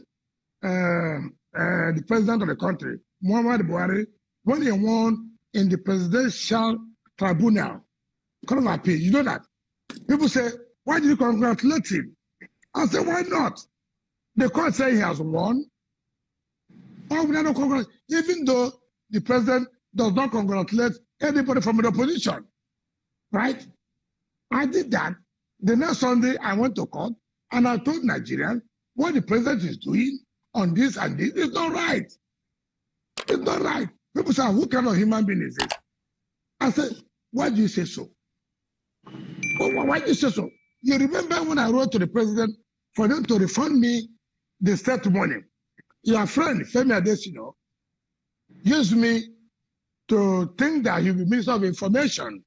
the president of the country, Muhammad Buhari, when he won in the presidential tribunal. Court of appeal. You know that? People say, why did you congratulate him? I said, why not? The court said he has won. Why would I not congratulate? Even though the president does not congratulate anybody from the opposition. Right? I did that. The next Sunday, I went to court and I told Nigerians what the president is doing on this and this. It's not right. It's not right. People say, who kind of human being is this? I said, why do you say so? Why do you say so? You remember when I wrote to the president for them to refund me the state money? Your friend, Femi Adesina, used me to think that he'll be Minister of Information.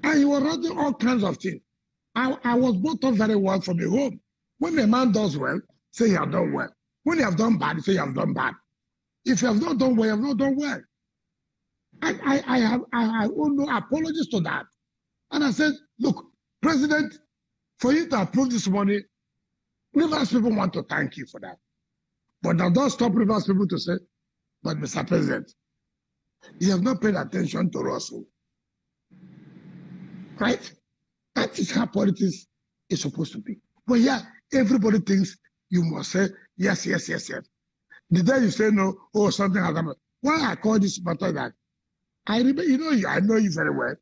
And he was writing all kinds of things. I was brought up very well from the home. When a man does well, say you have done well. When you have done bad, say you have done bad. If you have not done well, you have not done well. I owe no apologies to that. And I said, look, President, for you to approve this money, Rivers people want to thank you for that. But that don't stop Rivers people to say, but Mr. President, you have not paid attention to Russell. Right? That is how politics is supposed to be. But yeah, everybody thinks you must say, yes. The day you say no, something has happened. Why I call this matter that? I remember, I know you very well.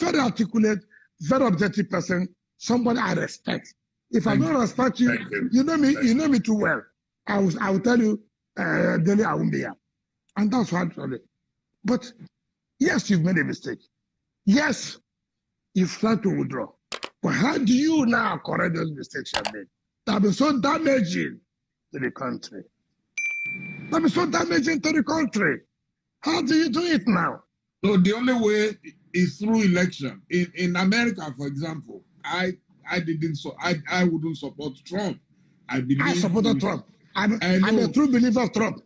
Very articulate, very objective person, somebody I respect. If I don't respect you, you know me too well. I will tell you, Dele, I won't be here. And that's what I'm saying. But yes, you've made a mistake. Yes, you've tried to withdraw. But how do you now correct those mistakes you have made? That have been so damaging to the country. That have been so damaging to the country. How do you do it now? So the only way is through election. In America, for example, I wouldn't support Trump. I supported Trump. I'm a true believer of Trump.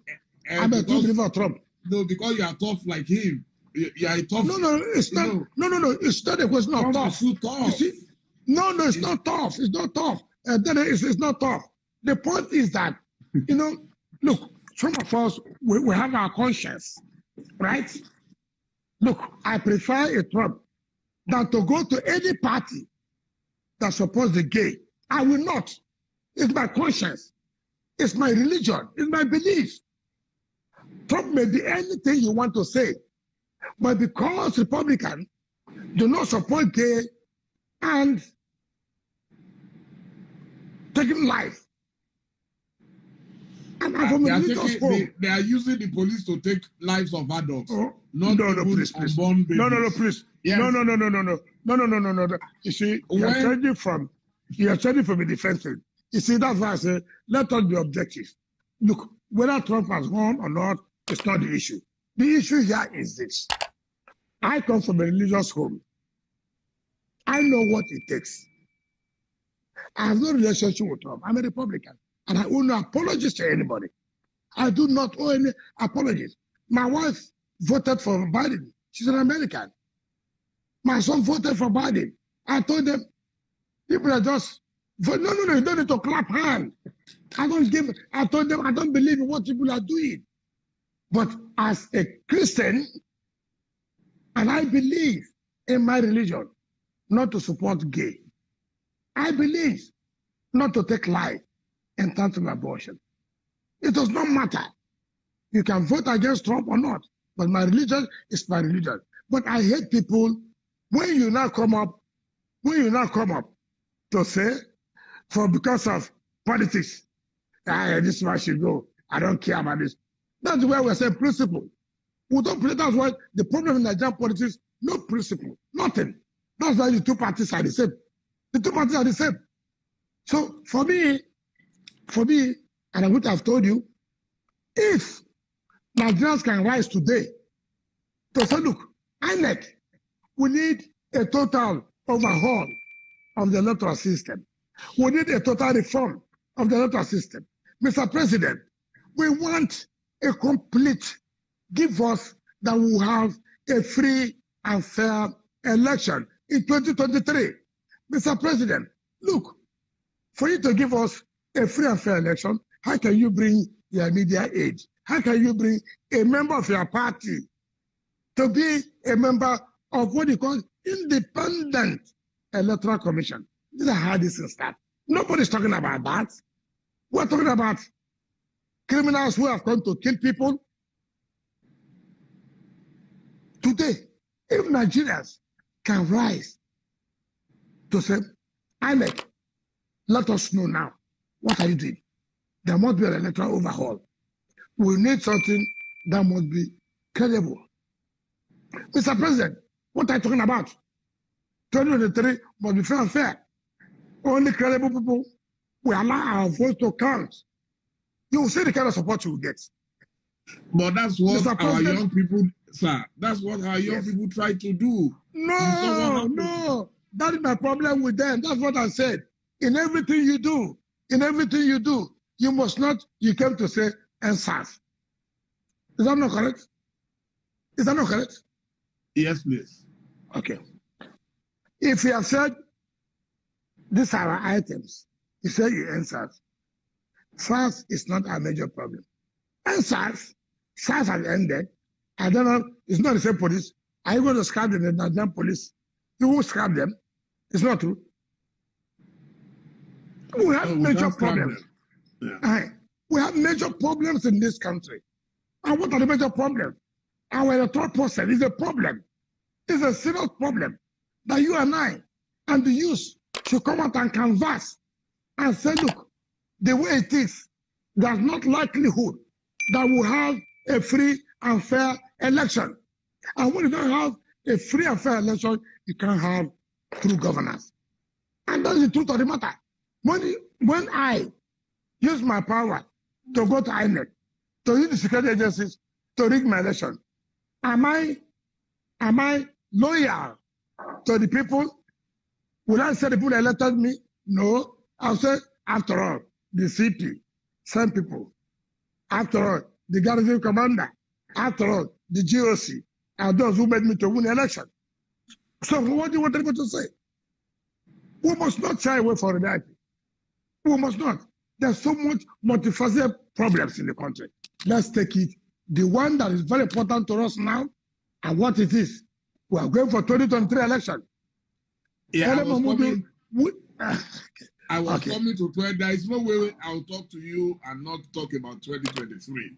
I'm a true believer of Trump. No, because you are tough like him. You are a tough. No, it's not. No, it's not a question of tough. Too tough. You see? No, it's not tough. It's not tough. It's not tough. The point is that, look, some of us, we have our conscience, right? Look, I prefer a Trump than to go to any party that supports the gay. I will not. It's my conscience. It's my religion. It's my belief. Trump may be anything you want to say, but because Republicans do not support gay and taking life, and they are using the police to take lives of adults, please. Unborn babies. Please. Yes. No. You see, you're changing from a defensive. You see, that's why I say, let us be objective. Look, whether Trump has won or not, it's not the issue. The issue here is this. I come from a religious home. I know what it takes. I have no relationship with Trump. I'm a Republican. And I owe no apologies to anybody. I do not owe any apologies. My wife voted for Biden. She's an American. My son voted for Biden. I told them, people are just, no, you don't need to clap hands. I told them, I don't believe in what people are doing. But as a Christian, and I believe in my religion, not to support gay. I believe not to take life in terms of abortion. It does not matter. You can vote against Trump or not, but my religion is my religion. But I hate people when you now come up to say, because of politics, this man should go. I don't care about this. That's where we're saying principle. We don't play. That's why the problem in Nigerian politics, no principle, nothing. That's why the two parties are the same. The two parties are the same. So for me, and I would have told you, if Nigerians can rise today to say, look, INEC, we need a total overhaul of the electoral system. We need a total reform of the electoral system. Mr. President, we want a complete, give us that we will have a free and fair election in 2023. Mr. President, look, for you to give us a free and fair election, how can you bring your media aid? How can you bring a member of your party to be a member of what you call independent electoral commission? These are how this is started. Nobody's talking about that. We're talking about criminals who have come to kill people. Today, if Nigerians can rise to say, INEC, let us know now, what are you doing? There must be an electoral overhaul. We need something that must be credible. Mr. President, what are you talking about? 2023 must be fair and fair. Only credible people will allow our votes to count. You will see the kind of support you will get. But that's what our young people, sir, that's what our young people try to do. No. That is my problem with them. That's what I said. In everything you do, you must not, you came to say, NSAS. Is that not correct? Is that not correct? Yes, please. Okay. If you have said, these are our items, you say you NSAS. SARS is not a major problem. NSAS, SARS has ended. I don't know, it's not the same police. Are you going to scrap the Nigerian police? You won't scrap them. It's not true. We have major problems. Yeah. We have major problems in this country. And what are the major problems? Our electoral process is a problem. It's a serious problem that you and I and the youth should come out and canvass and say, look, the way it is, there's not likelihood that we'll have a free and fair election. And when you don't have a free and fair election, you can't have true governance. And that's the truth of the matter. When I use my power to go to INEC, to use the security agencies to rig my election, am I loyal to the people? Will I say the people elected me? No. I'll say, after all, the CP, same people. After all, the garrison commander, After all, the GOC are those who made me to win the election. So what do you want me to say? We must not shy away from reality. We must not. There's so much multifaceted problems in the country. Let's take it. The one that is very important to us now, and what it is. We are going for 2023 election. Yeah, Dele Momodu, I was coming to 20. There is no way I'll talk to you and not talk about 2023.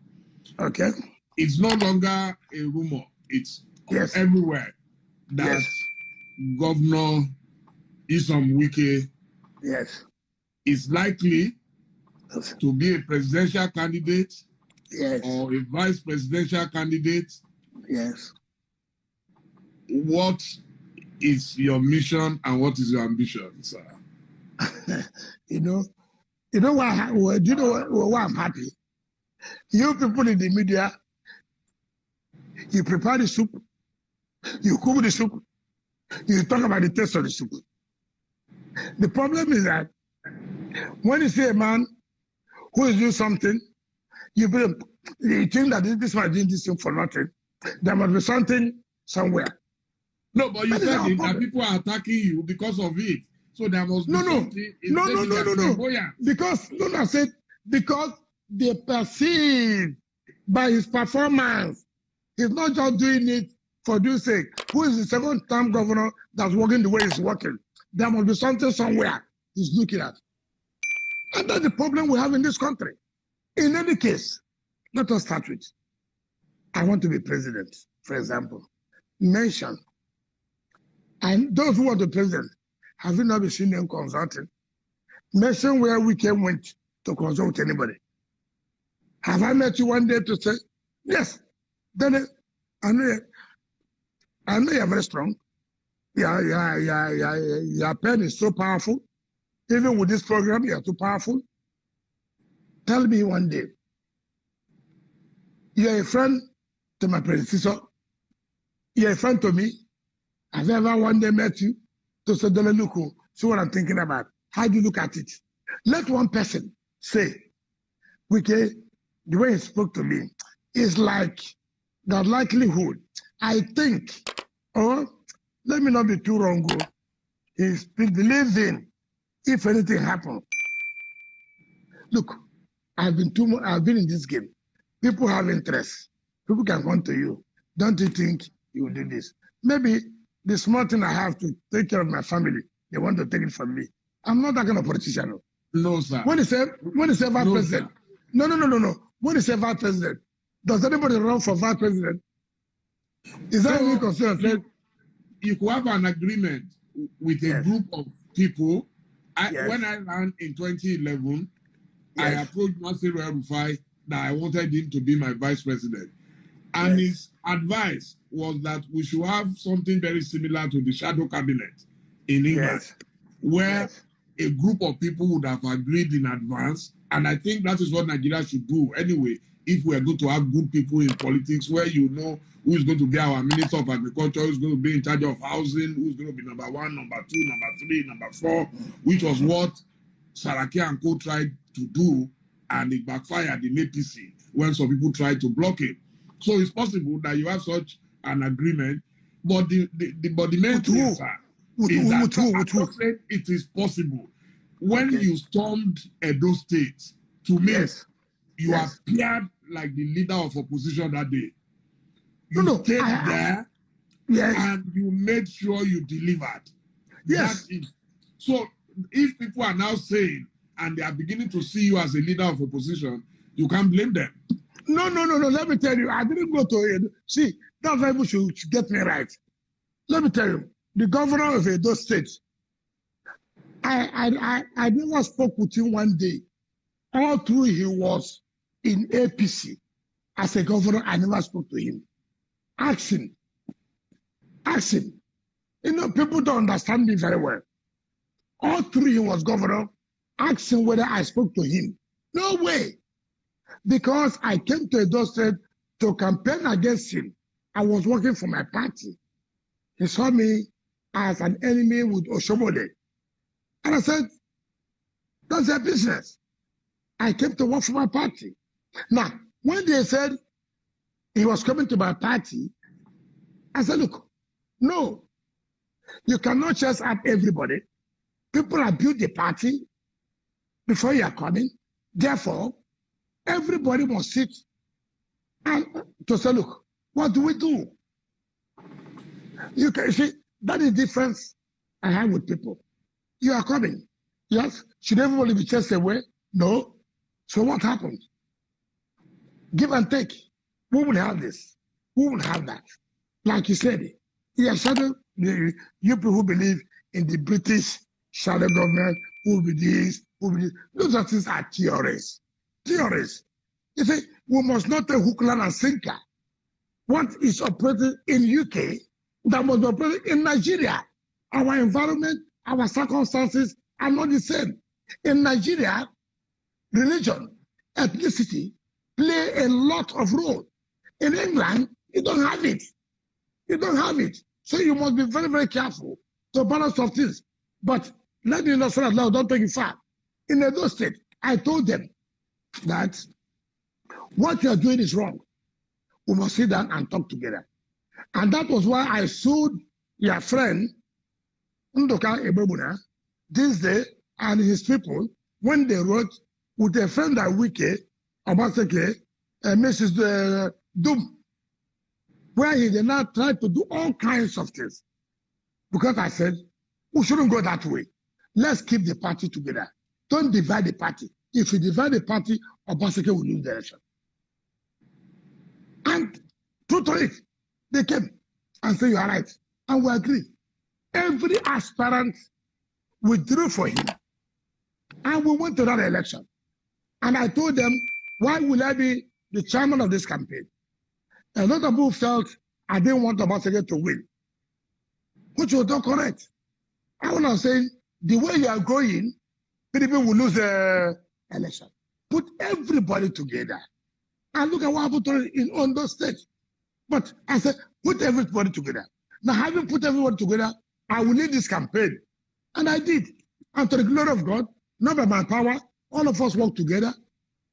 Okay. It's no longer a rumor. It's everywhere that Governor Nyesom Wike is likely to be a presidential candidate or a vice presidential candidate. Yes. What is your mission and what is your ambition, sir? you know why? Do you know why I'm happy? You people in the media, you prepare the soup, you cook the soup, you talk about the taste of the soup. The problem is that when you see a man who is doing something, you think that this man is doing this thing for nothing. There must be something somewhere. No, but you said that people are attacking you because of it. So there must be something. No. Because I said because they perceive by his performance. He's not just doing it for doing sake. Who is the second-term governor that's working the way he's working? There must be something somewhere he's looking at. And that's the problem we have in this country. In any case, let us start with, I want to be president, for example. Mention. And those who are the president, have you not been seen them consulting? Mention where we went to consult with anybody. Have I met you one day to say, yes, then I know you're very strong. Your pen is so powerful. Even with this program, you're too powerful. Tell me one day, you're a friend to my predecessor. You're a friend to me. Have I ever one day met you to say, Dele, look, see what I'm thinking about. How do you look at it? Let one person say, Wike, the way he spoke to me is like the likelihood. I think, let me not be too wrong. He believes in if anything happens. Look, I've been in this game. People have interest. People can come to you. Don't you think you will do this? Maybe the small thing I have to take care of my family, they want to take it from me. I'm not that kind of politician. No, sir. When he said vice president, no. When he said vice president, does anybody run for vice president? Is that any concern? You could have an agreement with a group of people. When I ran in 2011, I approached Nasir El-Rufai that I wanted him to be my vice president. And his advice was that we should have something very similar to the shadow cabinet in England, where a group of people would have agreed in advance. And I think that is what Nigeria should do anyway, if we are going to have good people in politics, where you know who is going to be our Minister of Agriculture, who is going to be in charge of housing, who is going to be number 1, number 2, number 3, number 4, which was what Saraki and Co tried to do, and it backfired in APC when some people tried to block it. So it's possible that you have such an agreement, but the main thing is that it is possible. When you stormed Edo State, to me, you appeared like the leader of opposition that day. You stayed there, and you made sure you delivered. So if people are now saying, and they are beginning to see you as a leader of opposition, you can't blame them. No. Let me tell you, I didn't go to Edo. See, that's why you should get me right. Let me tell you, the governor of Edo State, I never spoke with him one day. All through he was in APC. As a governor, I never spoke to him. Ask him. You know, people don't understand me very well. All through he was governor. Ask him whether I spoke to him. No way. Because I came to Edo State to campaign against him. I was working for my party. He saw me as an enemy with Oshomole. And I said, that's their business. I came to work for my party. Now, when they said he was coming to my party. I said, look, no, you cannot just have everybody. People have built the party before you are coming. Therefore, everybody must sit and to say, look, what do we do? You can see that is the difference I have with people. You are coming. Yes. Should everybody be chased away? No. So what happened? Give and take. Who will have this? Who will have that? Like you said, you shadow you people who believe in the British shadow government, who will be this, who will be this. Those things are theories. Theories. You see, we must not take hook, line, and sinker. What is operating in UK that must be operating in Nigeria? Our environment, our circumstances are not the same. In Nigeria, religion, ethnicity play a lot of role. In England, you don't have it. You don't have it. So you must be very, very careful to balance of things. But let me not say that loud, don't take it far. In Edo State, I told them that what you are doing is wrong. We must sit down and talk together. And that was why I sued your friend, Ndoka Ebebuna, this day, and his people, when they wrote with a friend that Wike, Obaseke, Mrs. Doom, where he did not try to do all kinds of things. Because I said, we shouldn't go that way. Let's keep the party together. Don't divide the party. If you divide the party, Obaseke will lose direction. And true to it, they came and said, you are right. And we agreed. Every aspirant withdrew for him. And we went to that election. And I told them, why will I be the chairman of this campaign? A lot of people felt I didn't want Obaseke to win, which was not correct. I was saying, the way you are going, people will lose the election. Put everybody together. And look at what happened in Ondo State. But I said, put everybody together. Now, having put everybody together, I will lead this campaign. And I did. And to the glory of God, not by my power, all of us worked together.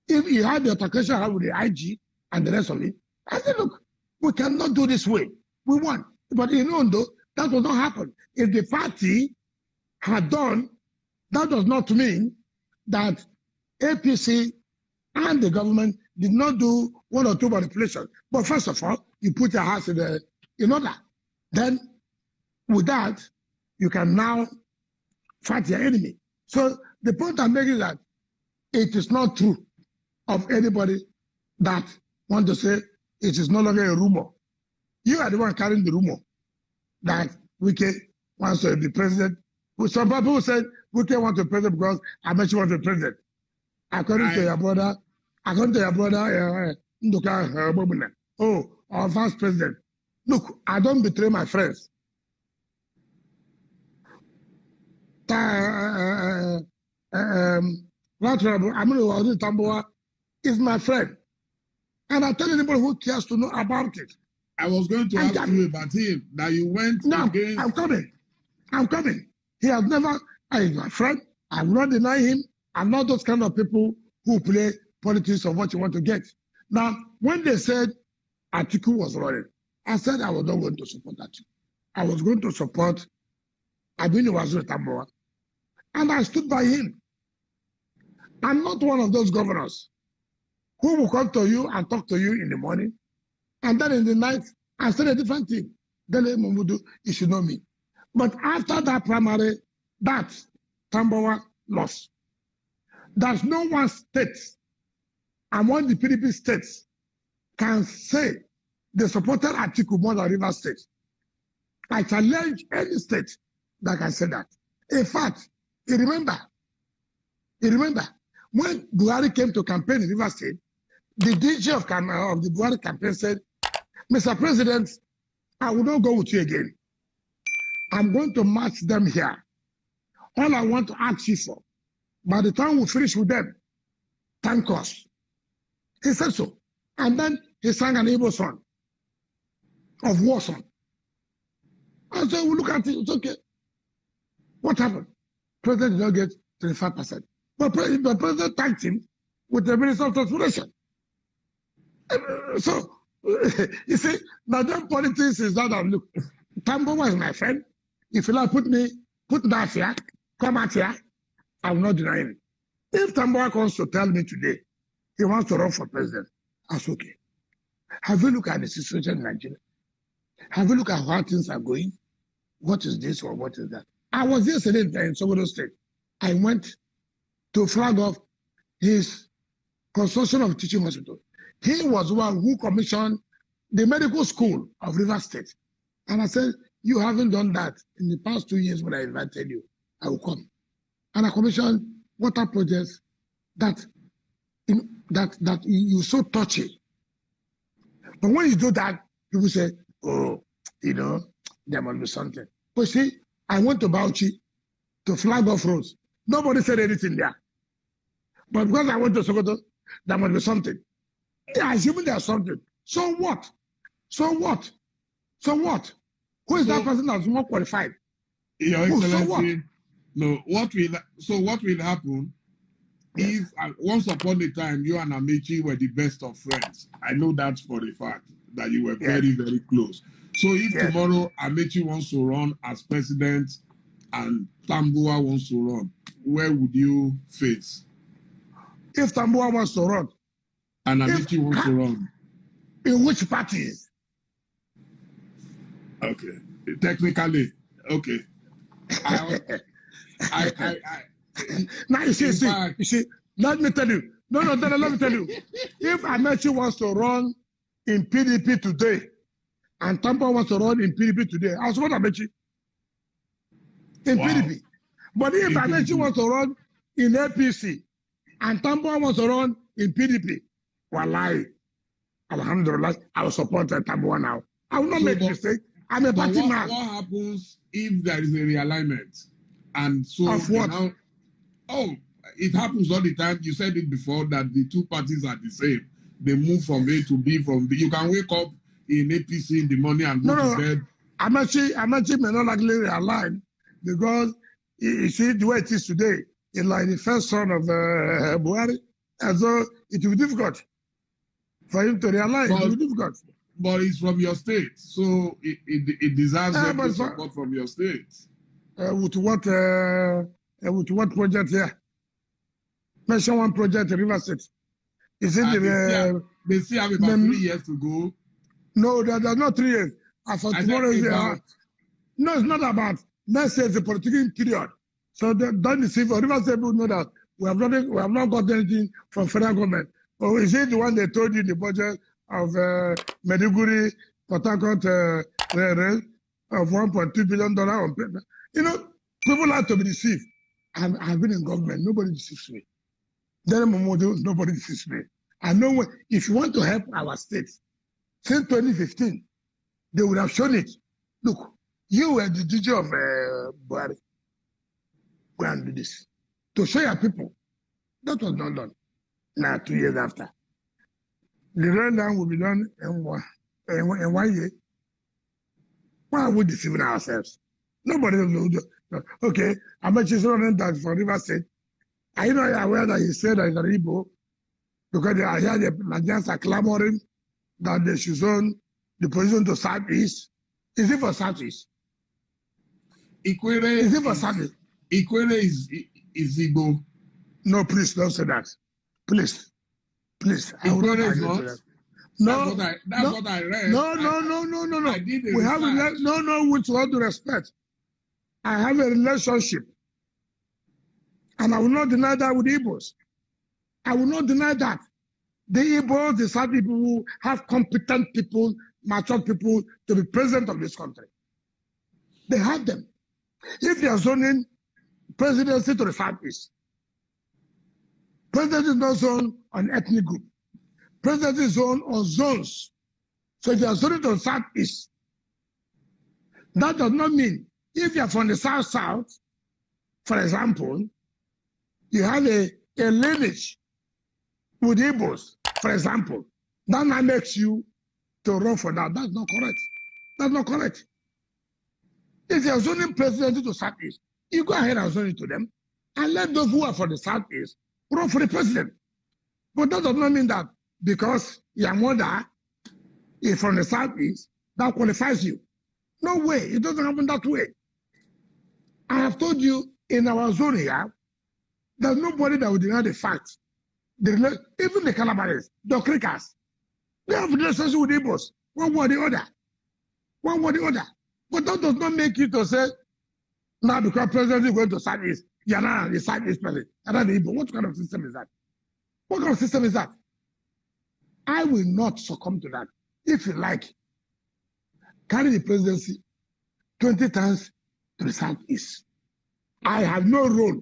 If he had the altercation I had with the IG and the rest of it, I said, look, we cannot do this way. We won. But in Ondo, that will not happen. If the party had done, that does not mean that APC and the government did not do one or two manipulations. But first of all, you put your house in order. Then, with that, you can now fight your enemy. So the point I'm making is that it is not true of anybody that want to say it is no longer a rumor. You are the one carrying the rumor that Wike wants to be president. Some people said Wike wants to be president because Amechi wants to be president. According to your brother, Ndoka, our vice president. Look, I don't betray my friends. Aminu Tamboa is my friend. And I tell anybody who cares to know about it. I was going to ask you about him, that you went against... I'm coming. He has never... He's my friend. I will not deny him. I'm not those kind of people who play politics of what you want to get. Now, when they said Atiku was running, I said I was not going to support Atiku. I was going to support Aminu Tamboa. And I stood by him. I'm not one of those governors who will come to you and talk to you in the morning, and then in the night, I said a different thing. Dele Momodu, you should know me. But after that primary, that Tamboa lost. There's no one state among the PDP states can say they supported Atiku more than Rivers State. I challenge any state that can say that. In fact, you remember, when Buhari came to campaign in Rivers State, the DG of the Buhari campaign said, Mr. President, I will not go with you again. I'm going to match them here. All I want to ask you for, by the time we finish with them, thank us. He said so. And then he sang an Igbo song of war song. And so we look at it, it's okay. What happened? President did not get 25%. But the president thanked him with the Minister of Transportation. So You see, now then politics is that look, Tambowa is my friend. If you like put that here, come out here, I will not deny him. If Tambowa comes to tell me today he wants to run for president, that's okay. Have you looked at the situation in Nigeria? Have you looked at how things are going? What is this or what is that? I was yesterday in Sokoto State. I went to flag off his construction of teaching hospital. He was one who commissioned the medical school of River State. And I said, you haven't done that in the past 2 years when I invited you. I will come. And I commissioned water projects that you so touchy. But when you do that, people say, oh, you know, there must be something. But see, I went to Bauchi to flag off roads. Nobody said anything there. But because I went to Sokoto, there must be something. Yeah, assuming there's something. So what? So what? So what? Who is that person that's more qualified? Your Excellency, what will happen if once upon a time you and Amechi were the best of friends? I know that for a fact that you were very, very close. So if tomorrow Amechi wants to run as president and Tambuwa wants to run, where would you face? If Tambuwa wants to run. And Amechi wants to run. In which parties? Okay. Technically, okay. Now you see, let me tell you. No, let me tell you. If Amechi wants to run in PDP today, and Tampa wants to run in PDP today, I'll support Amechi in PDP. But if Amechi wants to run in APC, and Tampa wants to run in PDP, wallahi, alhamdulillah, I will support Tampa now. I will not make a mistake. I'm a party man. What happens if there is a realignment? And so of what? It happens all the time. You said it before that the two parties are the same. They move from A to B, from B. You can wake up in APC in the morning and go to bed. Amechi may not likely realign because you see the way it is today, it's like the first son of Buhari, and so it will be difficult for him to realign. It will be difficult. But it's from your state, so it deserves every support from your state. With what project here? Mention one project in River State. Is it they still have about 3 years to go. No, there's not 3 years. For tomorrow, no, it's not about. Next year is a political period. So don't deceive. River State people know that we have not got anything from federal government. Or is it the one they told you in the budget of Meduguri, Port Harcourt rail of $1.2 billion on paper? You know, people like to be deceived. I've been in government. Nobody deceives me. Dele Momodu, nobody deceives me. I know if you want to help our state, since 2015, they would have shown it. Look, you were the DJ of Buhari. Go and do this. To show your people. That was not done. Now, 2 years after. The rail line will be done in 1 year. Why are we deceiving ourselves? Nobody will do. Okay, I'm actually running that for River State. Are you not aware that he said that in Igbo? Because I hear the Nigerians are clamoring that they should zone the position to Southeast. Is it for Southeast? Ikwere is it for Southeast? Ikwere is Igbo. No, please don't say that. Please. Ikwere is not. No, that's what I read. No. I did we have with all due respect. I have a relationship. And I will not deny that with Igbos. I will not deny that. The Igbos, the South people who have competent people, mature people to be president of this country. They have them. If they are zoning presidency to the Southeast, president is not zoned on ethnic group. President is zoned on zones. So if they are zoning to the Southeast, that does not mean if you are from the South, for example, you have a lineage with Igbos, for example, that now makes you to run for that. That's not correct. That's not correct. If you are zoning president to Southeast, you go ahead and zone it to them, and let those who are for the Southeast run for the president. But that does not mean that because your mother is from the Southeast, that qualifies you. No way. It doesn't happen that way. I have told you in our zone here, there's nobody that will deny the fact. Even the Calabaris, the Crickers, they have relationship with Igbos, one way or the other. One way or the other. But that does not make you to say, now because president is going to Southeast, you're not the Southeast president. What kind of system is that? What kind of system is that? I will not succumb to that. If you like, carry the presidency 20 times to the Southeast. I have no role.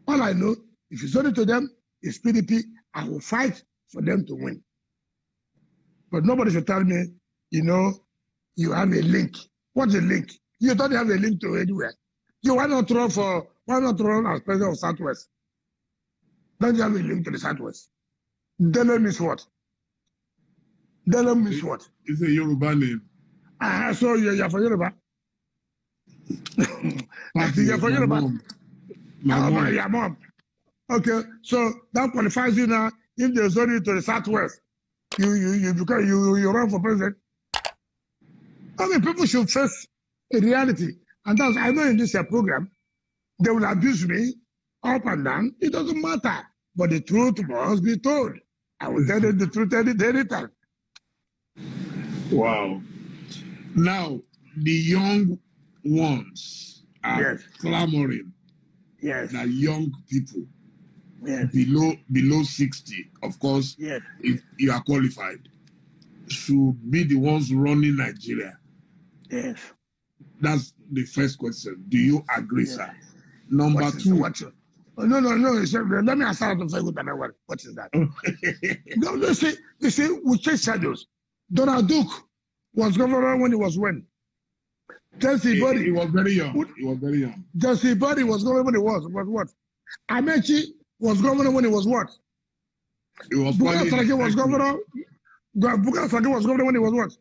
All I know, if you send it to them, it's PDP. I will fight for them to win. But nobody should tell me, you know, you have a link. What's a link? You don't have a link to anywhere. Why not run as president of Southwest? Don't you have a link to the Southwest? Dele means what? Dele means what? It's a Yoruba name. So you're for Yoruba? You're for Yoruba? Your mom. Okay, so that qualifies you now. If they zone you to the Southwest, you run for president. I mean, people should face a reality. And that's, I know in this program, they will abuse me up and down. It doesn't matter. But the truth must be told. I will tell them the truth any time. Wow. Now, the young ones are clamoring that young people below 60, of course, if you are qualified, should be the ones running Nigeria. Yes. That's the first question. Do you agree, sir? Number two. No. Let me answer the first one. What is that? No, you see, we change shadows. Donald Duke was governor when he was when? Jesse Body. He was very young. Jesse Body was governor when he was what? Amechi was governor when he was what? Buka Saraki was governor. Buka Saraki was governor when he was what?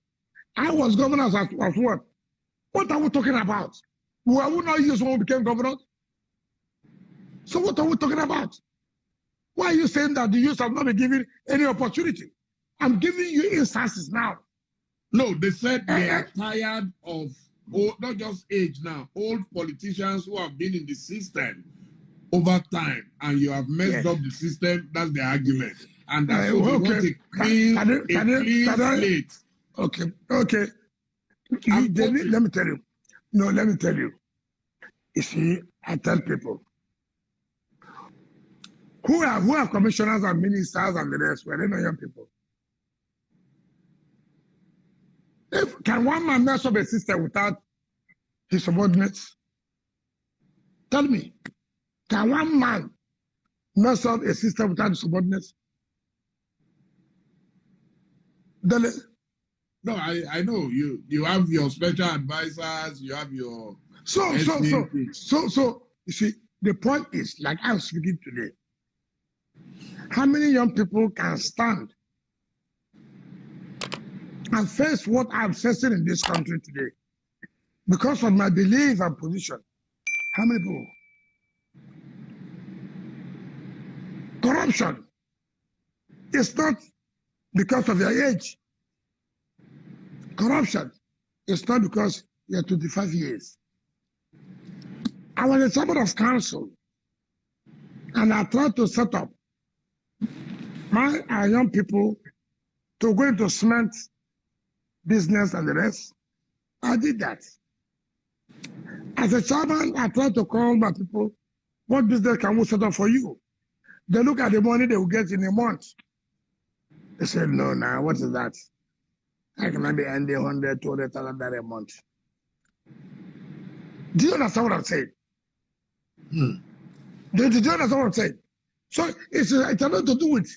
I was governor as what? What are we talking about? Were we not used when we became governor? So what are we talking about? Why are you saying that the youth have not been given any opportunity? I'm giving you instances now. No, they said they are tired of, not just age now, old politicians who have been in the system over time, and you have messed up the system. That's the argument. And that's what we want a clean slate. Okay. Let me tell you. No, let me tell you. You see, I tell people who are commissioners and ministers and the rest, were they not young people? Can one man mess up a system without his subordinates? Tell me, can one man mess up a system without his subordinates? No, I know you have your special advisors, you have your so you see, the point is, like I'm speaking today, how many young people can stand and face what I'm facing in this country today? Because of my belief and position. How many people? Corruption is not because of your age. Corruption is not because you're 25 years. I was a chairman of council, and I tried to set up my young people to go into cement business and the rest. I did that. As a chairman, I tried to call my people, what business can we set up for you? They look at the money they will get in a month. They said, no, what is that? I can be earning 100, 200,000 a month. Do you understand what I'm saying? Do you understand what I'm saying? So it's not to do with,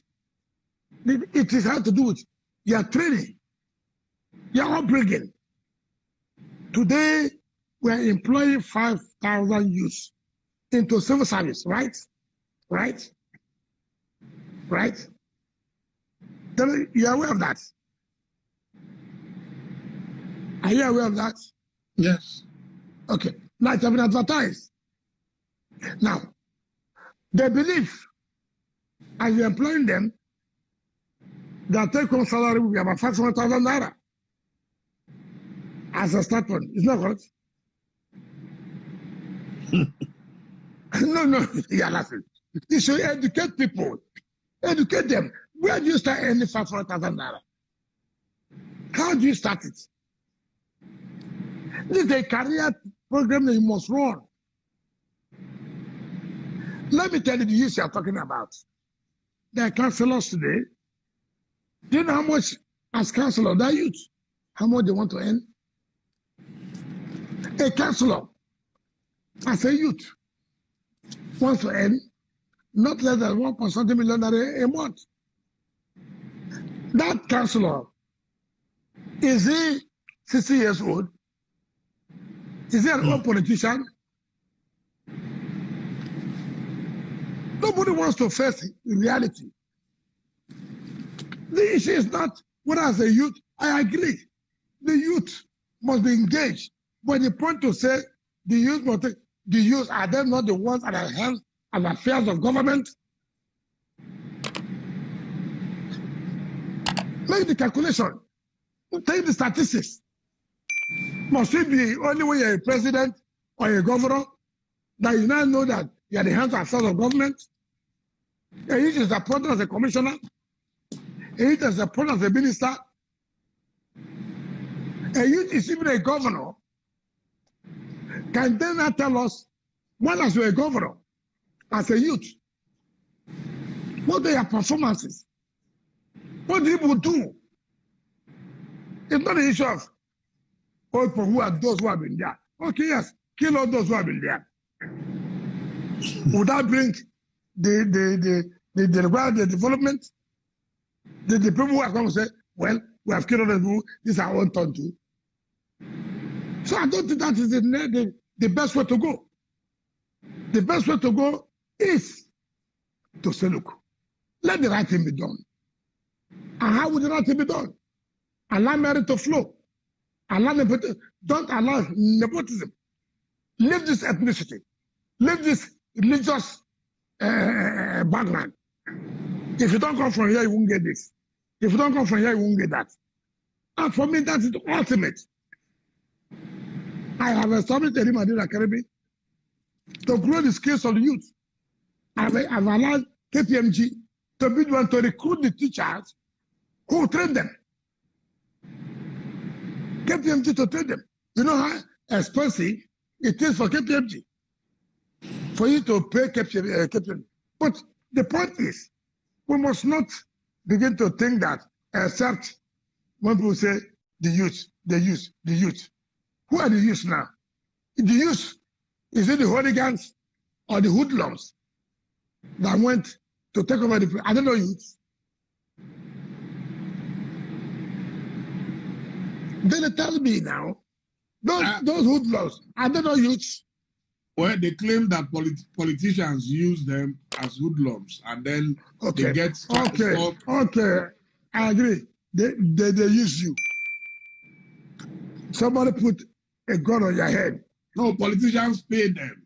it is hard to do with your training, your upbringing. Today, we're employing 5,000 youths into civil service, right? You're aware of that? Are you aware of that? Yes. Okay. Now it's been advertised. Now, they believe as you're employing them, their take-home salary will be about 500,000 naira as a start point. It's not correct. No, you're laughing. You should educate people. Educate them. Where do you start earning 500,000 naira? How do you start it? This is a career program that you must run. Let me tell you the youth you are talking about. There are councillors today. Do you know how much as councillor, that youth, how much they want to earn? A councillor, as a youth, wants to earn not less than 1.7 million a month. That councillor, is he 60 years old? Is he an old politician? Nobody wants to face reality. The issue is not whether as a youth, I agree. The youth must be engaged. But the point to say the youth are they not the ones at the helm of affairs of government? Make the calculation. Take the statistics. Must it be only when you're a president or a governor that you now know that you're the hands of affairs of government? A youth is appointed as a commissioner. A youth is appointed as a minister. A youth is even a governor. Can they not tell us, when as you're a governor, as a youth, what are your performances? What do people do? It's not an issue of old people who are those who have been there. Okay, yes, kill all those who have been there. Would that bring the development? The people who are going to say, well, we have killed all the people, this is our own turn too. So I don't think that is the best way to go. The best way to go is to say, look, let the right thing be done. And how would the right thing be done? Allow merit to flow. Don't allow nepotism. Leave this ethnicity. Leave this religious background. If you don't come from here, you won't get this. If you don't come from here, you won't get that. And for me, that is the ultimate. I have established a Madrid Academy to grow the skills of the youth. I've allowed KPMG to be the one to recruit the teachers who train them. KPMG to train them. You know how expensive it is for KPMG for you to pay KPMG. But the point is, we must not begin to think that except when people say the youth. Who are the youth now? The youth, is it the hooligans or the hoodlums that went to take over the place? I don't know youth. Then tell me now, those hoodlums, I don't know youths. Well, they claim that politicians use them as hoodlums, and then they get Okay, I agree. They use you. Somebody put a gun on your head. No, politicians pay them.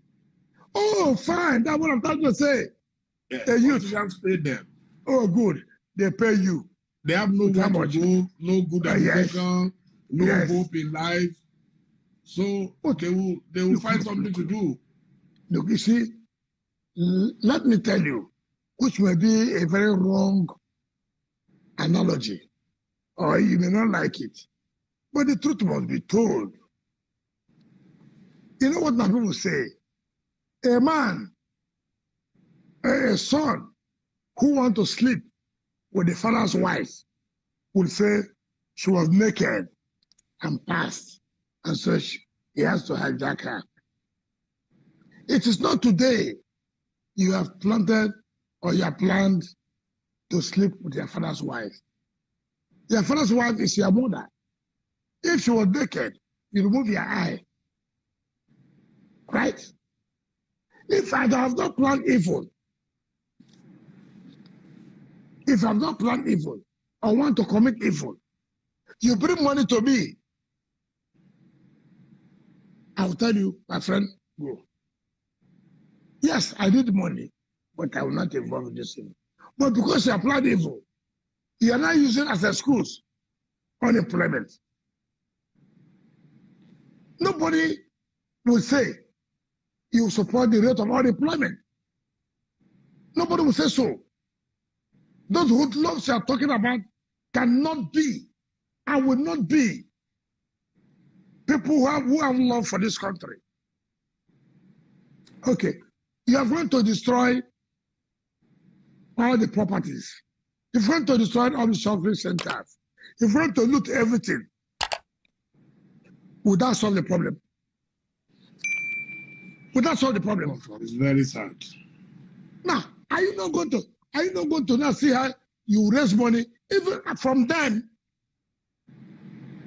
Oh, fine. That's what I'm trying to say. Yeah, politicians pay them. Oh, good. They pay you. They have nowhere to go, no good education, no hope in life. So they will find something to do. Look, you see, let me tell you, which may be a very wrong analogy, or you may not like it, but the truth must be told. You know what my people say? A man, a son who wants to sleep with the father's wife will say she was naked and passed, and so he has to hijack her. It is not today you have planted or you have planned to sleep with your father's wife. Your father's wife is your mother. If she was naked, you remove your eye. Right? If I have not planned evil, or want to commit evil, you bring money to me, I will tell you, my friend, go. Yes, I need money, but I will not involve in this thing. But because you have planned evil, You are not using as excuse unemployment. Nobody will say you support the rate of unemployment. Nobody will say so. Those hoodlums you are talking about cannot be and will not be people who have love for this country. Okay, you are going to destroy all the properties. You're going to destroy all the shopping centers. You're going to loot everything. Would that solve the problem? Would that solve the problem? It's very sad. Now, are you not going to now see how you raise money even from them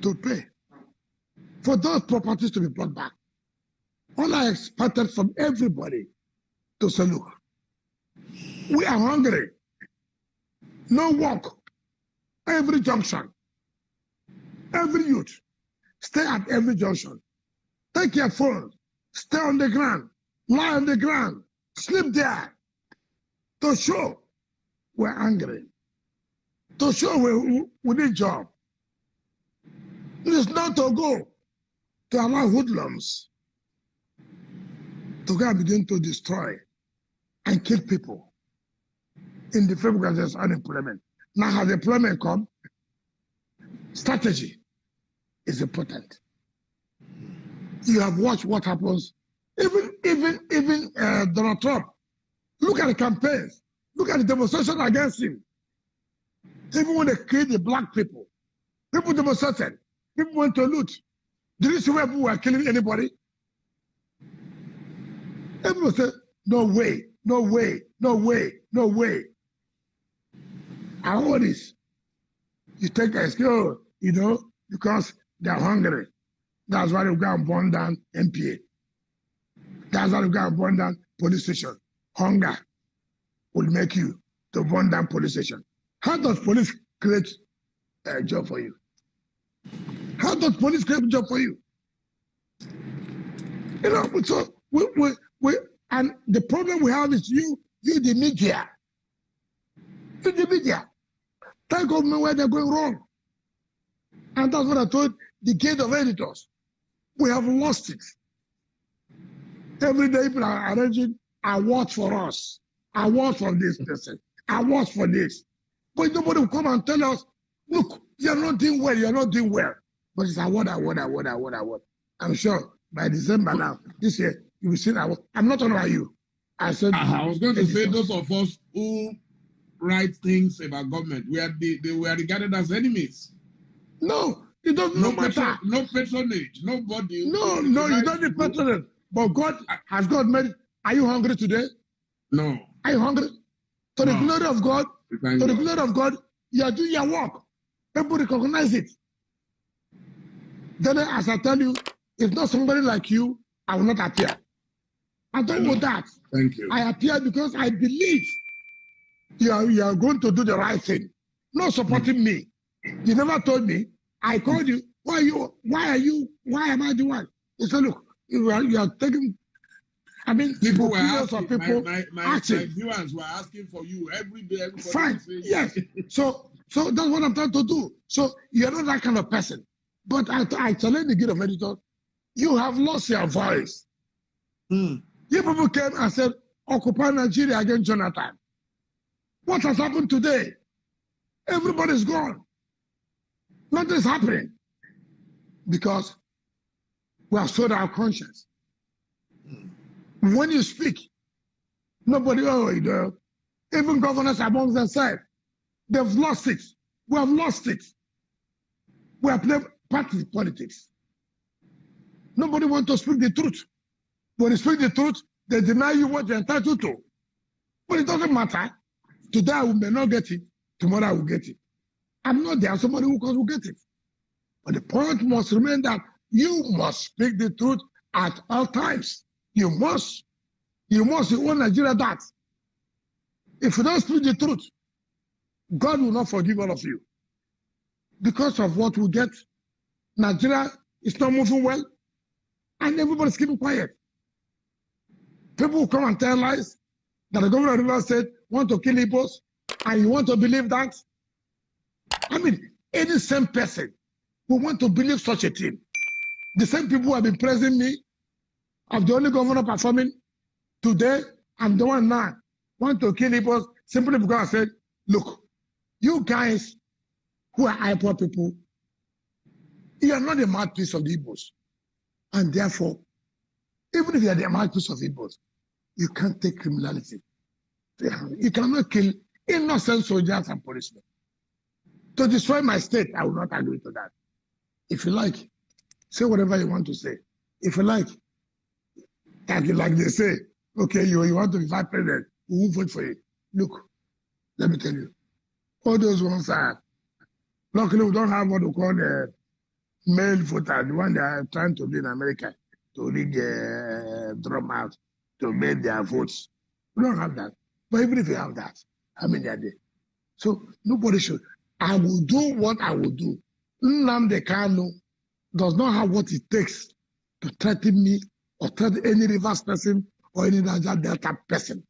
to pay for those properties to be brought back? All I expected from everybody to say, look, we are hungry. No work. Every junction. Every youth. Stay at every junction. Take your phone. Stay on the ground. Lie on the ground. Sleep there. To show we're angry. To show we need job. It's not to go to allow hoodlums to go and begin to destroy and kill people in the frame because there's unemployment. Now has employment come? Strategy is important. You have watched what happens. Even Donald Trump. Look at the campaigns. Look at the demonstration against him. Even when they killed the black people, people demonstrated. People went to loot. Did you see where people were killing anybody? Everyone said, no way, no way, no way, no way. And all this, you take a skill, you know, because they're hungry. That's why they go and burn down MPA. That's why they go and burn down police station. Hunger will make you to burn down police station. How does police create a job for you? How does police create a job for you? You know, so and the problem we have is you the media. You the media. Tell government where they're going wrong. And that's what I told the gate of editors. We have lost it. Every day people are arranging awards for us. Awards for this person. Awards for this. But nobody will come and tell us, look, you're not doing well, you're not doing well. But it's award. I'm sure by December now, this year, you will see that award. I'm not talking about you. I said I was going to say those of us who write things about government, they were regarded as enemies. No, it doesn't matter. No patronage, nobody. No, you don't need patronage. But has God made it? Are you hungry today? No. Are you hungry? To the glory of God, to the glory of God, you are doing your work. People recognize it. Then, as I tell you, if not somebody like you, I will not appear. I don't know that. Thank you. I appear because I believe you are going to do the right thing. Not supporting me. You never told me. I called you. Why am I the one? You said, look, you are taking. I mean, people were asking. My viewers were asking for you every day. Fine. Yes. So that's what I'm trying to do. So you're not that kind of person. But I challenge the gate of editors. You have lost your voice. You people came and said, occupy Nigeria against Jonathan. What has happened today? Everybody's gone. Nothing's happening. Because we have sold our conscience. When you speak, nobody, even governors among themselves, they've lost it. We have lost it. We have played party politics. Nobody wants to speak the truth. When you speak the truth, they deny you what you're entitled to. But it doesn't matter. Today I may not get it. Tomorrow I will get it. I'm not there. Somebody who will get it. But the point must remain that you must speak the truth at all times. You must. You own Nigeria that. If you don't speak the truth, God will not forgive all of you. Because of what we get, Nigeria is not moving well, and everybody's keeping quiet. People will come and tell lies that the governor of Rivers State want to kill Ipob, and you want to believe that? I mean, any same person who want to believe such a thing. The same people who have been praising me, I'm the only governor performing today, I'm the one now want to kill Ipob simply because I said, look, you guys who are Ipob people, you are not the mouthpiece of the Igbos. And therefore, even if you are the mouthpiece of Igbos, you can't take criminality. You cannot kill innocent soldiers and policemen. To destroy my state, I will not agree to that. If you like, say whatever you want to say. If you like they say, okay, you want to be vice president, we will vote for you. Look, let me tell you, all those ones are, luckily we don't have what we call the male voter, the one they are trying to do in America, to read the drum out, to make their votes. We don't have that. But even if you have that, how many are there? So nobody should. I will do what I will do. Nnamdi Kanu does not have what it takes to threaten me or threaten any Rivers person or any Niger Delta person.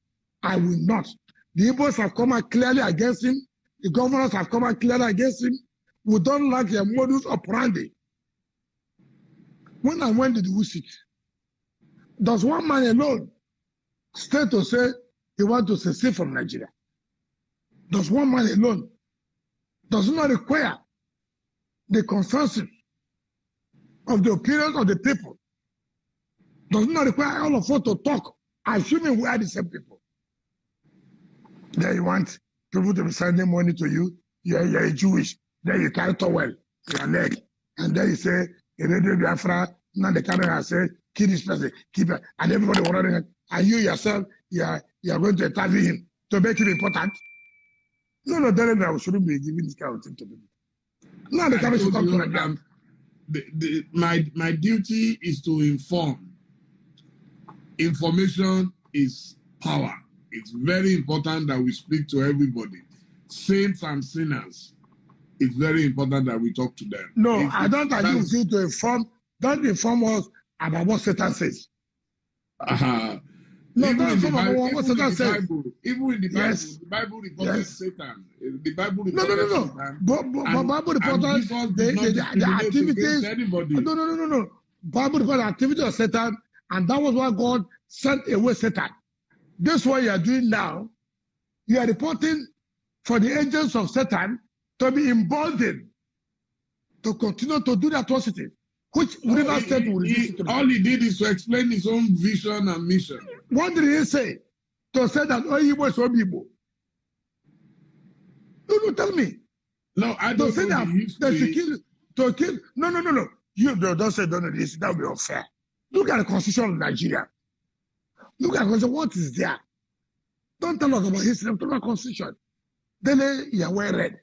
I will not. The Igbos have come out clearly against him. The governors have come out clearly against him. We don't like their modus operandi. When and when did we sit? Does one man alone stay to say he wants to secede from Nigeria? Does one man alone? Does not require the consensus of the opinions of the people? Does not require all of us to talk, assuming we are the same people. Then you want people to be sending money to you. You're Jewish. Then you carry towel your leg. And then you say, in Radio Biafra, now the camera says, kill this person, keep it. And everybody will run it. And you yourself, you're going to interview him to make him important. No, Dele, I shouldn't be giving this kind of thing to people. Now the camera should come to them. My duty is to inform. Information is power. It's very important that we speak to everybody. Saints and sinners. It's very important that we talk to them. No, I don't agree with you to inform. Don't inform us about what Satan says. No, don't inform about what Satan says. Even in the Bible, yes. The Bible reported Satan. The Bible reported Satan. But Bible reported the activities. No. Bible reported the activity of Satan, and that was why God sent away Satan. This is what you are doing now. You are reporting for the agents of Satan to be emboldened to continue to do the atrocity, which River State will reduce it to. All he did is to explain his own vision and mission. What did he say? To say that all Igbo is Igbo. No, tell me. No, I don't know the history. To kill. No. You don't say don't know this. That would be unfair. Look at the Constitution of Nigeria. Look at the Constitution. What is there? Don't tell us about history. Talk about Constitution. Then you are well read.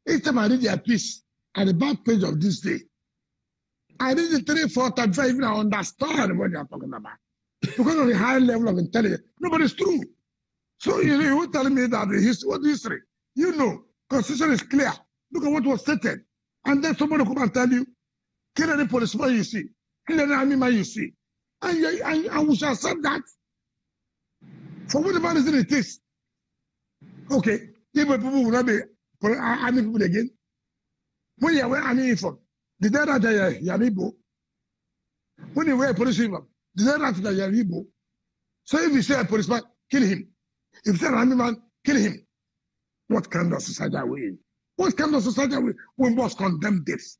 Each time I read their piece at the back page of this day, I read it 3, 4 times before I even understand what they are talking about. Because of the high level of intelligence. No, but it's true. So you were telling me that the history, what history? You know, Constitution is clear. Look at what was stated. And then somebody come and tell you, kill any policeman you see, kill any army man you see. And we shall accept that. For whatever reason it is. Okay, people will not be army people again. When you wear army uniform, did they write that you are Igbo? When you wear a police uniform, did they write that you are Igbo? So if you say a policeman, kill him. If you say an army man, kill him. What kind of society are we in? What kind of society are we in? We must condemn this.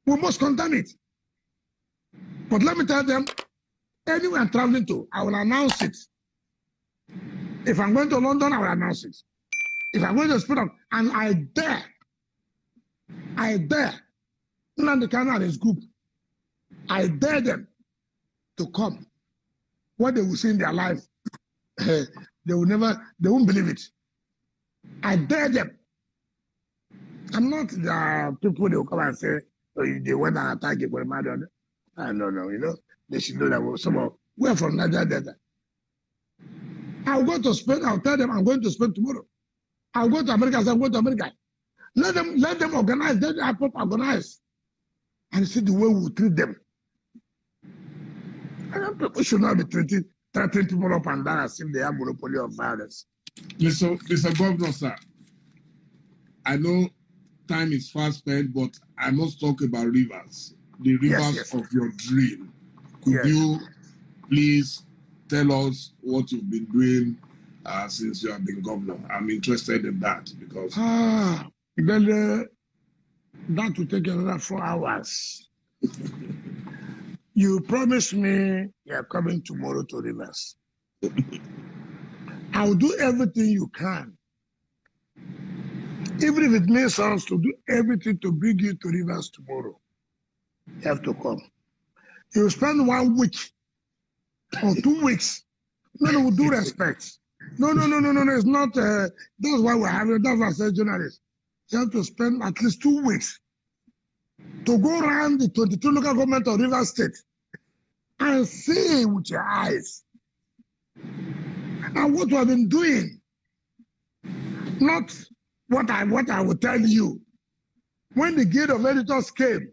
We must condemn it. But let me tell them, anywhere I'm traveling to, I will announce it. If I'm going to London, I will announce it. If I'm going to Spain, and I dare, Nnamdi Kanu and his group, I dare them to come. What they will see in their life, they won't believe it. I dare them. I'm not the people they will come and say, oh, they went and attacked you for a matter. No, they should know that we're from Niger Delta. I'll go to Spain, I'll tell them I'm going to Spain tomorrow. I'll go to America, I'll go to America. Let them organize, let Ipob organize. And see the way we treat them. And people should not be threatening people up and down as if they have monopoly of violence. Mr. Governor, sir, I know time is fast spent, but I must talk about rivers, the rivers of your dream. Could you please tell us what you've been doing since you have been governor? I'm interested in that because... that will take another 4 hours. You promised me you're coming tomorrow to Rivers. I'll do everything you can. Even if it makes sense to do everything to bring you to Rivers tomorrow, you have to come. You spend 1 week or 2 weeks. No, with due respect. No. It's not. That's why we're having. That's why I said journalists. You have to spend at least 2 weeks to go around the 22 local government of Rivers State and see with your eyes and what we have been doing. Not what I will tell you. When the Guild of Editors came,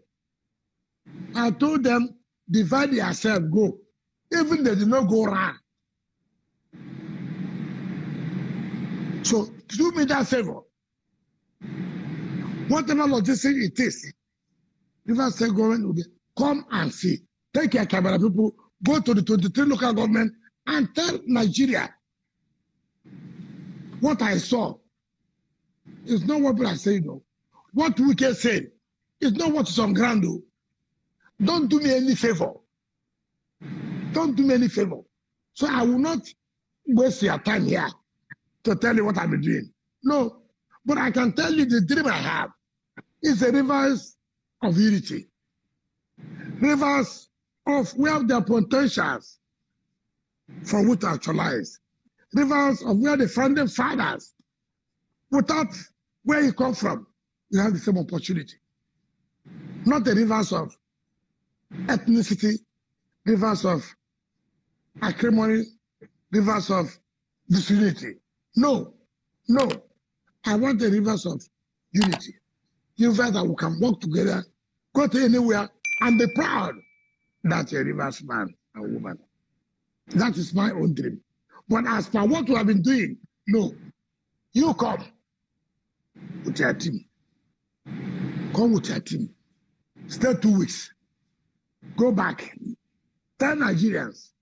I told them, divide yourself, go. Even they did not go around. So do me that favor. Whatever logistics it is, Rivers State government will be, come and see. Take your camera people, go to the 23 local government and tell Nigeria what I saw. It's not what I say, no. What we can say is not what is on ground, though. Don't do me any favor. Don't do me any favor. So I will not waste your time here to tell you what I've been doing. No. But I can tell you the dream I have is the rivers of unity. Rivers of where there are potentials for which to actualize. Rivers of where the founding fathers, without where you come from, you have the same opportunity. Not the rivers of ethnicity, rivers of acrimony, rivers of disunity. No. I want the rivers of unity. Rivers that we can work together, go to anywhere, and be proud that you're a rivers man and woman. That is my own dream. But as for what we have been doing, no. You come with your team. Come with your team. Stay 2 weeks. Go back. Tell Nigerians,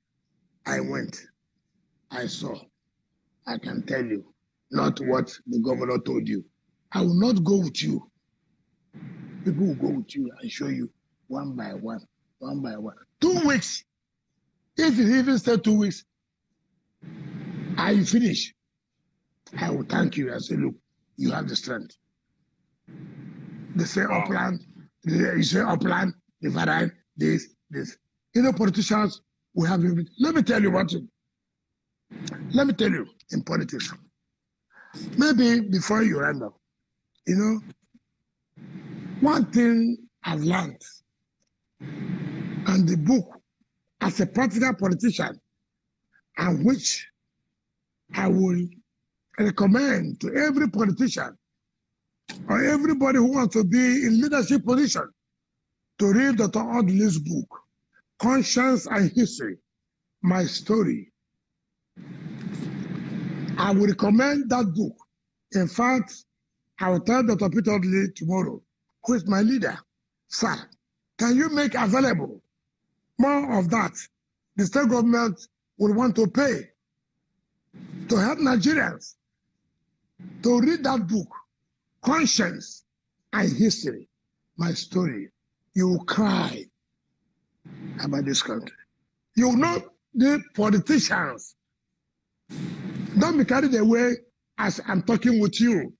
I went. I saw. I can tell you, not what the governor told you. I will not go with you. People will go with you and show you one by one. 2 weeks. If you even stay 2 weeks, I finish. I will thank you and say, look, you have the strength. They say upland, divide, this. You know, politicians, we have everything. Let me tell you one thing. Let me tell you in politics. Maybe before you run up, you know, one thing I've learned, and the book, as a practical politician, and which I will recommend to every politician or everybody who wants to be in leadership position to read Dr. Audley's book, Conscience and History, My Story. I will recommend that book. In fact, I will tell Dr. Peter Audley tomorrow, who is my leader, sir, can you make available more of that? The state government will want to pay to help Nigerians to read that book, Conscience and History, My Story. You will cry about this country. You will not need politicians. Don't be carried away as I'm talking with you.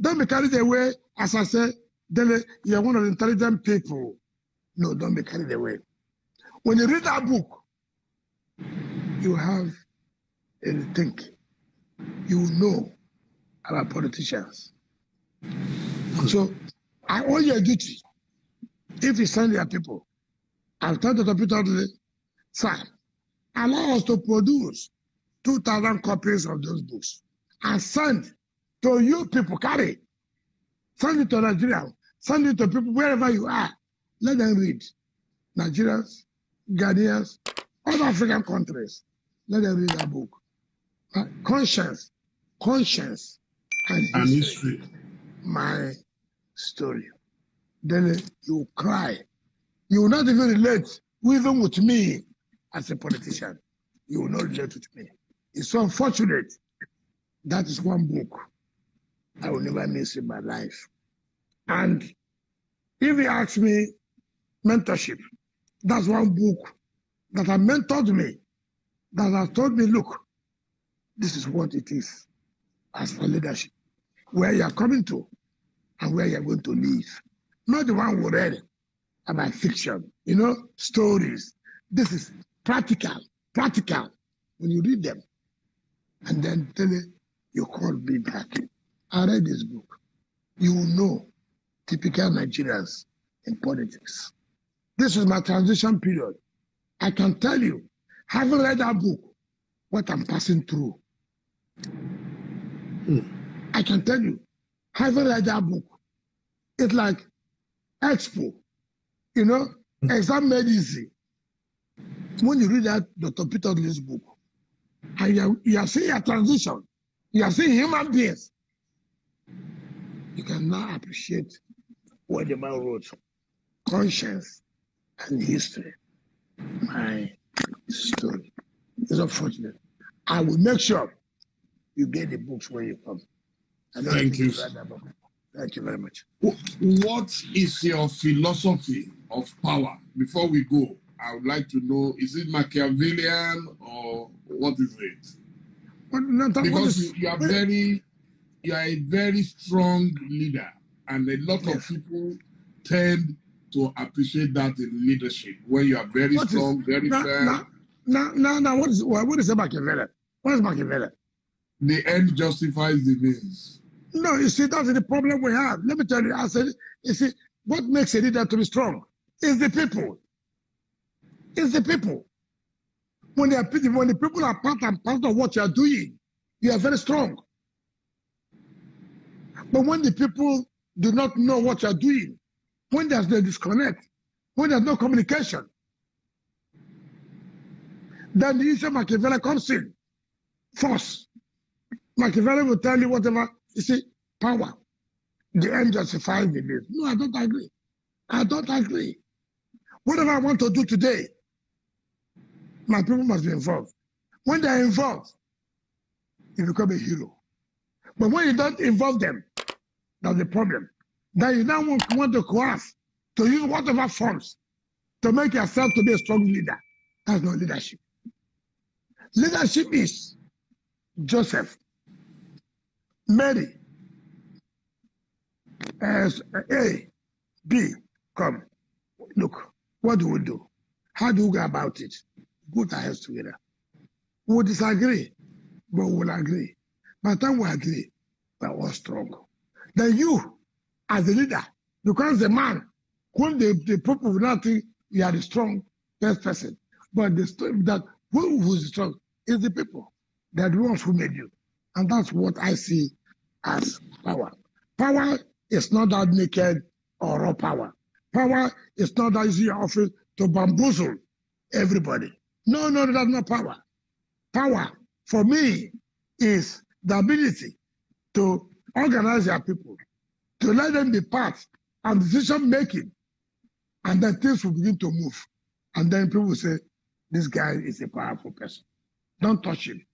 Don't be carried away as I say, Dele, you're one of the intelligent people. No, don't be carried away. When you read that book, you have a think. You will know about politicians. So I owe you a duty. If you send your people, I'll tell Dr. Peter today, sir, allow us to produce 2,000 copies of those books and send to you people, carry. Send it to Nigeria. Send it to people wherever you are. Let them read. Nigerians, Ghanaians, other African countries. Let them read that book. Conscience, and history. my story, then you cry. You will not even relate, even with me as a politician. You will not relate with me. It's so unfortunate. That is one book I will never miss in my life. And if you ask me mentorship, that's one book that has mentored me, that has told me, look, this is what it is as for leadership, where you're coming to and where you're going to live. Not the one we read about fiction, stories. This is practical when you read them. And then you call me back. I read this book. You will know typical Nigerians in politics. This is my transition period. I can tell you, having read that book, what I'm passing through. I can tell you, having read that book, it's like Expo, exam made easy. When you read that Dr. Peter Lee's book, and you are seeing a transition, you are seeing human beings, you can now appreciate what the man wrote, conscience and history. My story is unfortunate. I will make sure you get the books when you come. Thank you. Thank you very much. What is your philosophy of power? Before we go, I would like to know, is it Machiavellian or what is it? Because you are a very strong leader, and a lot of people tend to appreciate that in leadership, when you are very strong, very firm. Now, what is Machiavellian? What is Machiavellian? The end justifies the means. No, you see, that's the problem we have. Let me tell you, I said, you see, what makes a leader to be strong is the people. It's the people. When the people are part and parcel of what you are doing, you are very strong. But when the people do not know what you are doing, when there's no disconnect, when there's no communication, then the issue of Machiavelli comes in. Force. Machiavelli will tell you whatever. You see, power. The end justifies the means. No, I don't agree. I don't agree. Whatever I want to do today, my people must be involved. When they're involved, you become a hero. But when you don't involve them, that's the problem. Then you now want to coerce, to use whatever forms to make yourself to be a strong leader. That's not leadership. Leadership is Joseph, Mary, as A, B, come. Look, what do we do? How do we go about it? Put our heads together. We'll disagree, but we'll agree. By the time we agree, we're all strong. Then you, as a leader, because the man, when the people will not think you are the strong best person, but who's strong is the people. They're the ones who made you. And that's what I see as power. Power is not that naked or raw power. Power is not that easy office to bamboozle everybody. No, that's not power. Power, for me, is the ability to organize your people, to let them be part of decision-making, and then things will begin to move. And then people will say, this guy is a powerful person. Don't touch him.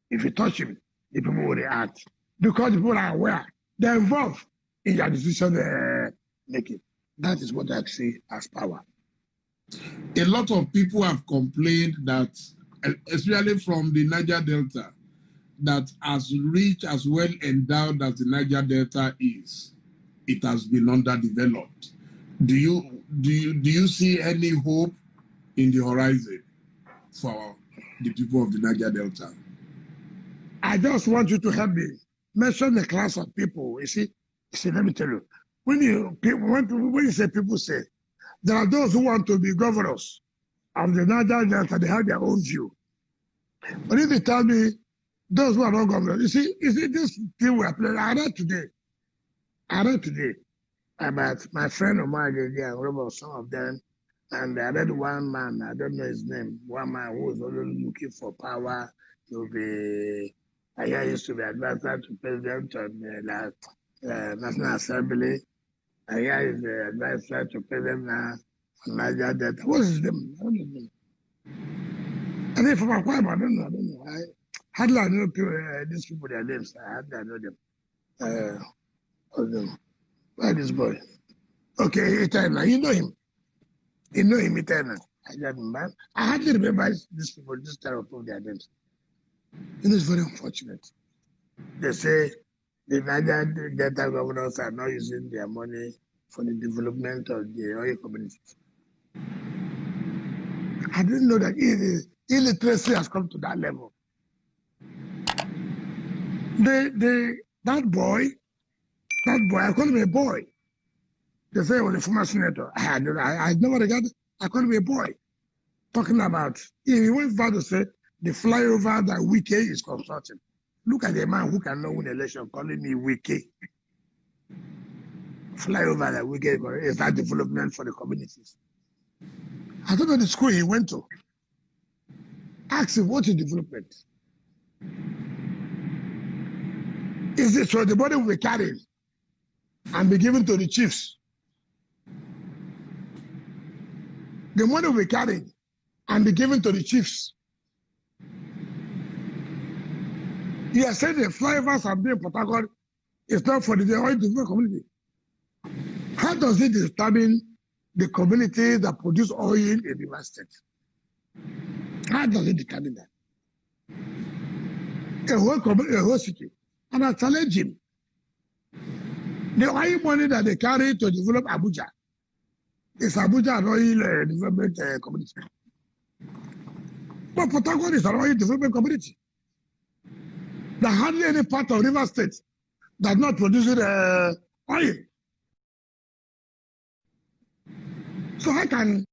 If you touch him, the people will react. Because the people are aware. They're involved in your decision-making. That is what I see as power. A lot of people have complained that, especially from the Niger Delta, that as rich, as well endowed as the Niger Delta is, it has been underdeveloped. Do you see any hope in the horizon for the people of the Niger Delta? I just want you to help me mention the class of people. You see, let me tell you. When you say people say, there are those who want to be governors of the Niger Delta, they have their own view. But if you tell me those who are not governors, you see this thing we are playing. I read today about my friend of mine, I remember some of them, and I read one man, I don't know his name, one man who was always looking for power to be, I used to be advisor to president, and National Assembly. I hear is the advisor to President now on Niger Delta. What is them? I don't know. And then from Akwa Ibom, I don't know. I hardly I know these people, their names. I hardly I know them. Where this boy? Okay, Eternal. You know him. You know him, Eternal. I hardly remember these people, this type of their names. It is very unfortunate. They say the Niger Delta governors are not using their money for the development of the oil communities. I didn't know that illiteracy has come to that level. That boy, I call him a boy. They say he was a former senator. I never regarded, I call him a boy. Talking about, he went far to say the flyover that Wike is constructing. Look at the man who cannot win election calling me Wike. Flyover that Wike is that development for the communities. I don't know the school he went to. Ask him what is development. Is it so the body will be carried and be given to the chiefs? The money will be carried and be given to the chiefs. You are saying the flyovers are being Port Harcourt is not for the oil development community. How does it determine the community that produce oil in the state? How does it determine that? A whole city. And I challenge him. The oil money that they carry to develop Abuja is Abuja an oil development community. But Port Harcourt is an oil development community. There hardly any part of River State that not producing oil. So how can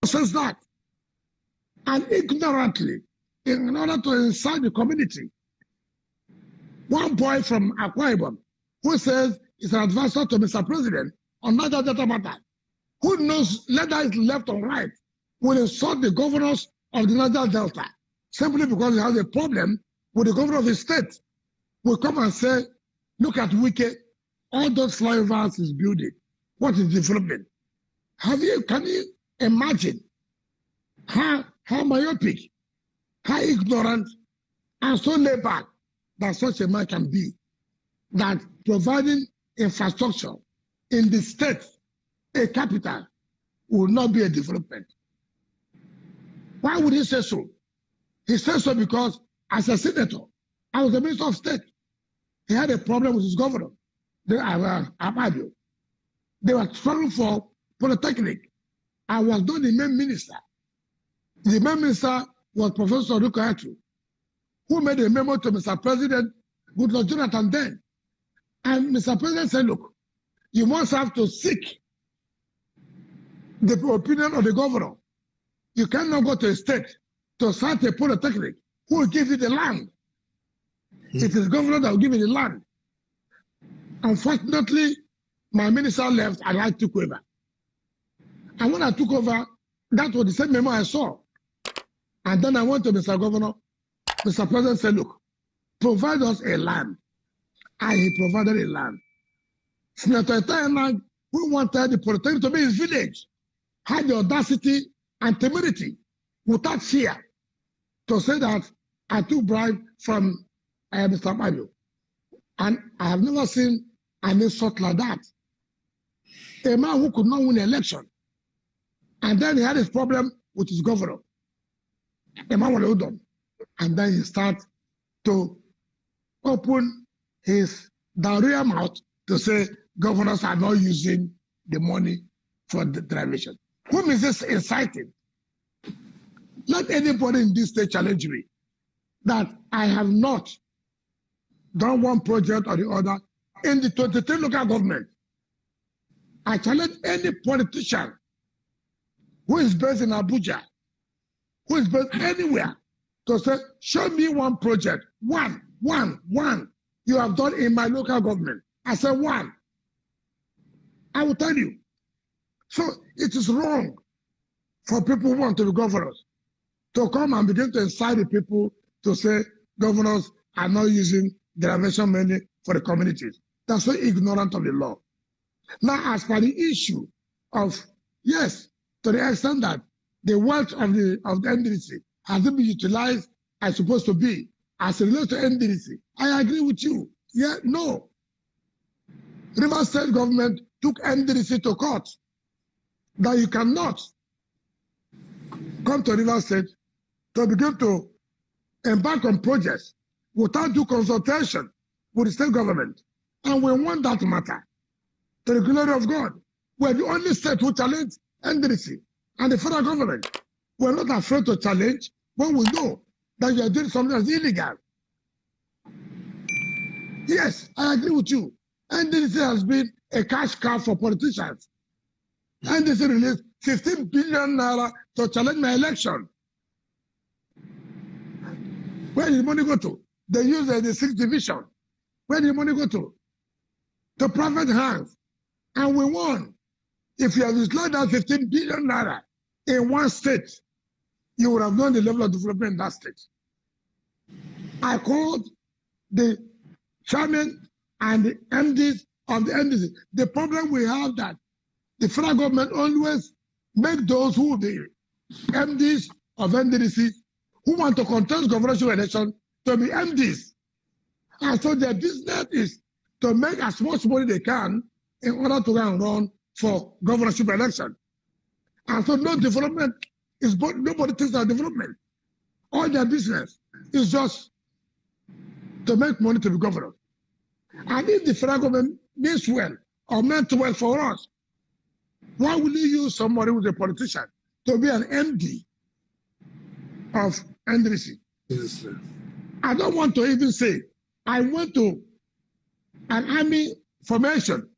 says that? And ignorantly, in order to incite the community, one boy from Akwa Ibom, who says he's an advisor to Mr. President on Niger Delta matter, who knows whether it's left or right, will insult the governors of the Niger Delta simply because he has a problem with the governor of his state. Will come and say, look at Wike, all those flyovers he's building, what is development? Can you imagine how myopic, how ignorant, and so laid back that such a man can be, that providing infrastructure in the state, a capital, will not be a development? Why would he say so? He says so because as a senator, I was the Minister of State. He had a problem with his governor, Abadio. They were struggling for Polytechnic. I was not the main minister. The main minister was Professor Rukoyatu, who made a memo to Mr. President, Goodluck Jonathan then. And Mr. President said, look, you must have to seek the opinion of the governor. You cannot go to a state to start a Polytechnic. Who will give you the land? It is the governor that will give you the land. Unfortunately, my minister left and I took over. And when I took over, that was the same memo I saw. And then I went to Mr. Governor. Mr. President said, look, provide us a land. And he provided a land. Senator Etaina, who wanted the Polytechnic to be his village, had the audacity and temerity, without fear, to say that I took bribe from Mr. Mario. And I have never seen an insult like that. A man who could not win an election. And then he had his problem with his governor. A man was Udom. And then he started to open his diarrhea mouth to say governors are not using the money for the derivation. Whom is this inciting? Let anybody in this state challenge me that I have not done one project or the other in the 23 local government. I challenge any politician who is based in Abuja, who is based anywhere, to say, show me one project, one you have done in my local government. I said one. I will tell you. So it is wrong for people who want to be governors to come and begin to incite the people to say governors are not using derivation money for the communities. That's so ignorant of the law. Now, as for the issue of, yes, to the extent that the wealth of the NDC hasn't been utilized as supposed to be as it relates to NDC, I agree with you. Yeah, no. River State government took NDC to court that you cannot come to River State to begin to embark on projects without due consultation with the state government. And we want that matter to the glory of God. We're the only state who challenge NDC and the federal government. We're not afraid to challenge when we know that you are doing something that's illegal. Yes, I agree with you. NDC has been a cash cow for politicians. NDC released 15 billion naira to challenge my election. Where did the money go to? They use the 6th division. Where did the money go to? To private hands. And we won. If you have utilized that 15 billion naira in one state, you would have known the level of development in that state. I called the chairman and the MDs of the NDC. The problem we have that the federal government always make those who the MDs of NDC who want to contest governorship election to be MDs. And so their business is to make as much money they can in order to go and run for governorship election. And so no development is, nobody thinks of development. All their business is just to make money to be governor. And if the federal government means well or meant well for us, why will you use somebody who's a politician to be an MD of NDC? Yes, sir. I don't want to even say, I went to an army formation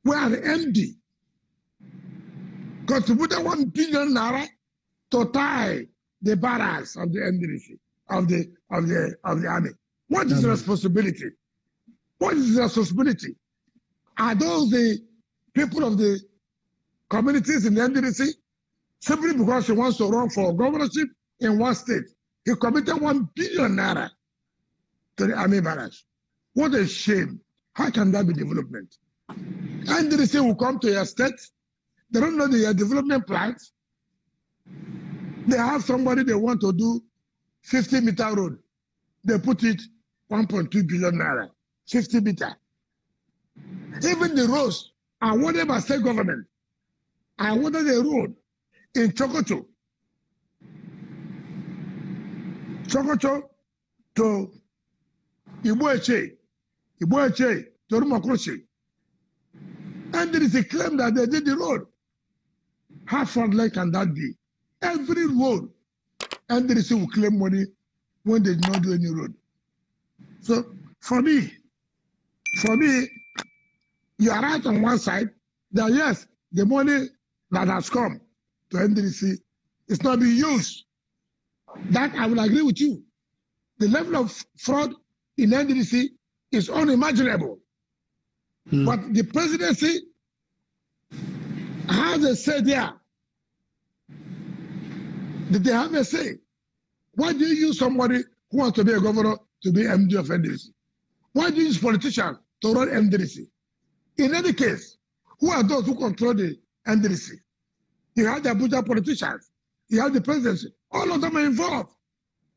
where an MD contributed 1 billion naira to tie the barracks of the NDC, of the army. What is the responsibility? What is the responsibility? Are those the people of the communities in the NDC? Simply because he wants to run for governorship in one state, he committed 1 billion naira to the army barracks. What a shame. How can that be development? NDC will come to your state. They don't know their development plans. They have somebody they want to do 50-meter road. They put it 1.2 billion naira, 50 meter. Even the roads are awarded by state government. I awarded a road in Chokocho to Iboeche to Rumakroshi. And there is a claim that they did the road. How fraudulent can that be? Every road, and there is will claim money when they did not do any road. So for me, you are right on one side that yes, the money that has come to NDC is not being used. That I will agree with you. The level of fraud in NDC is unimaginable. But the presidency has a say there. Did they have a say? Why do you use somebody who wants to be a governor to be MD of NDC? Why do you use politicians to run NDC? In any case, who are those who control the NDC? You have the Abuja politicians. You have the presidency. All of them are involved.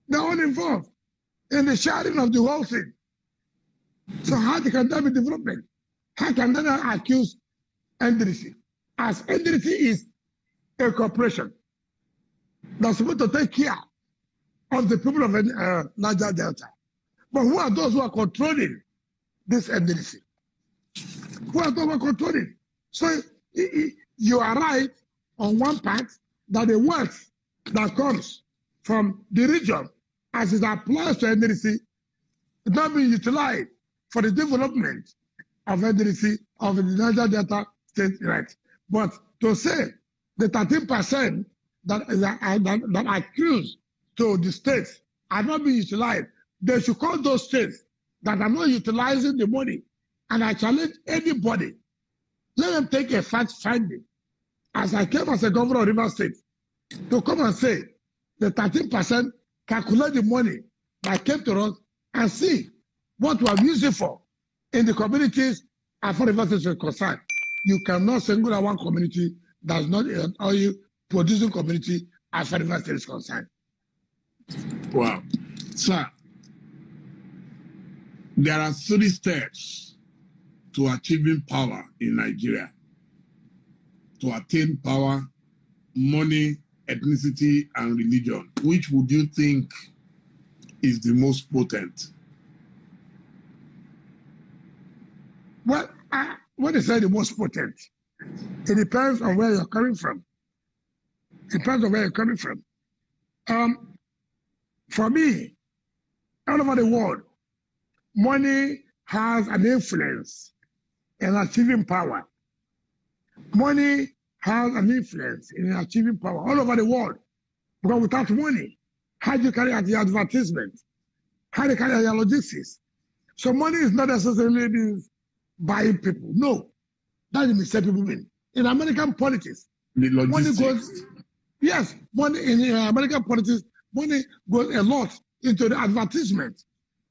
They're all involved in the sharing of the whole thing. So how can that be development? How can they not accuse NDC? As NDC is a corporation that's supposed to take care of the people of Niger Delta. But who are those who are controlling this NDC? Who are those who are controlling? So you are right on one part that the wealth that comes from the region as it applies to NDC is not being utilized for the development of NDC of the Niger Delta state right. But to say the 13% that accused to the states are not being utilized, they should call those states that are not utilizing the money. And I challenge anybody, let them take a fact finding. As I came as a governor of Rivers State, to come and say the 13% calculate the money that came to us and see what we are using for in the communities as far as Rivers State is concerned. You cannot single out one community that's not an oil producing community as far as Rivers State is concerned. Wow. Sir, there are 3 steps to achieving power in Nigeria. To attain power, money, ethnicity, and religion. Which would you think is the most potent? Well, when they say the most potent, it depends on where you're coming from. It depends on where you're coming from. For me, all over the world, money has an influence in achieving power. Money has an influence in achieving power all over the world. Because without money, how do you carry out the advertisement? How do you carry out your logistics? So money is not necessarily buying people. No. That is a mistake people mean. In American politics, money goes, yes, money in American politics, money goes a lot into the advertisement,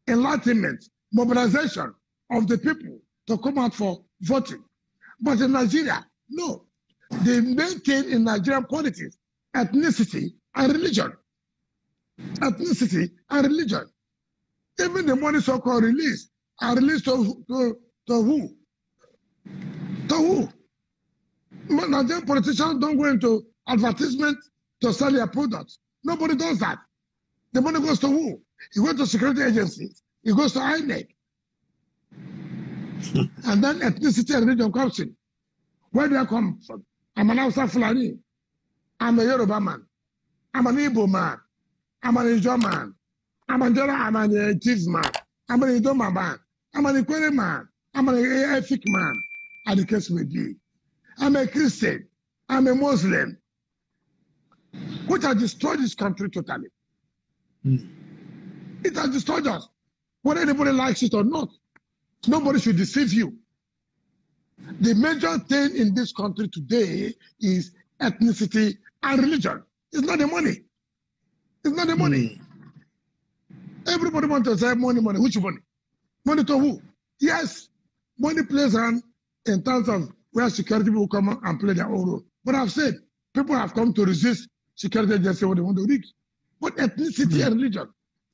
enlightenment, mobilization of the people to come out for voting. But in Nigeria, no. They maintain in Nigerian politics ethnicity and religion. Ethnicity and religion. Even the money so-called release are released to who? To who? Nigerian politicians don't go into advertisement to sell their products. Nobody does that. The money goes to who? It goes to security agencies. It goes to INEC. And then ethnicity and religion comes in. Where do I come from? I'm an Hausa Fulani. I'm a Yoruba man. I'm an Igbo man. I'm an Ijo man. I'm a Chief man. I'm an Idoma man. I'm an Ikwere man. I'm an Efik man. And the case may be. I'm a Christian. I'm a Muslim. which has destroyed this country totally. It has destroyed us. Whether anybody likes it or not, nobody should deceive you. The major thing in this country today is ethnicity and religion. It's not the money. It's not the money. Everybody wants to say money, money. Which money? Money to who? Yes, money plays on in terms of where security people come and play their own role. But I've said, people have come to resist security agency what they want to reach. But ethnicity and religion.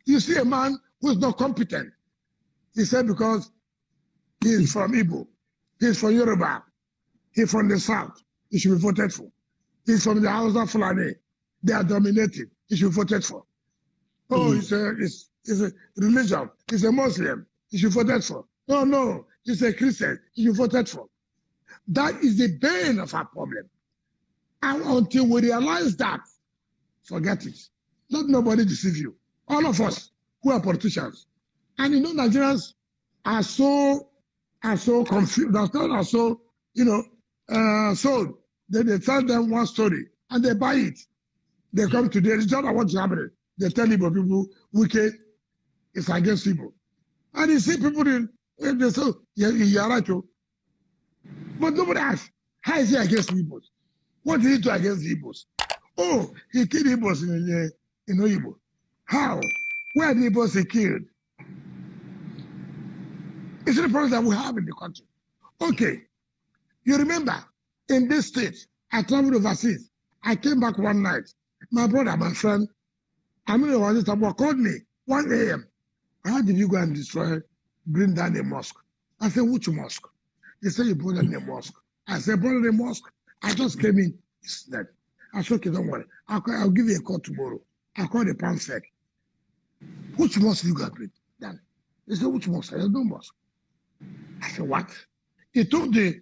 You see a man who is not competent. He said because he is from Ipob, he is from Yoruba, he is from the South, he should be voted for. He is from the House of Fulani, they are dominated, he should be voted for. Oh, it's a religion, he's a Muslim, he should be voted for. No, he's a Christian, he should be voted for. That is the bane of our problem. And until we realize that, forget it. Let nobody deceive you. All of us who are politicians. And you know, Nigerians are so confused, are so, sold. They tell them one story and they buy it. They come today, it's not what's happening. They tell people, Wike is against people. And you see people, they say, you're right too. But nobody asks, how is he against Igbos? What did he do against the Igbos? Oh, he killed Igbos in Oyibo. How? Where are the Igbos he killed? It's the problem that we have in the country. Okay, you remember, in this state, I traveled overseas. I came back one night. My brother, my friend, called me 1 a.m. How did you go and bring down a mosque? I said, which mosque? He said, you brought down a mosque. I said, brought down a mosque? I just came in. He said, I said, okay, don't worry. I'll give you a call tomorrow. I called the PAMSEC. Which mosque you got done? He said, which mosque? I said, no mosque. I said, what? He took the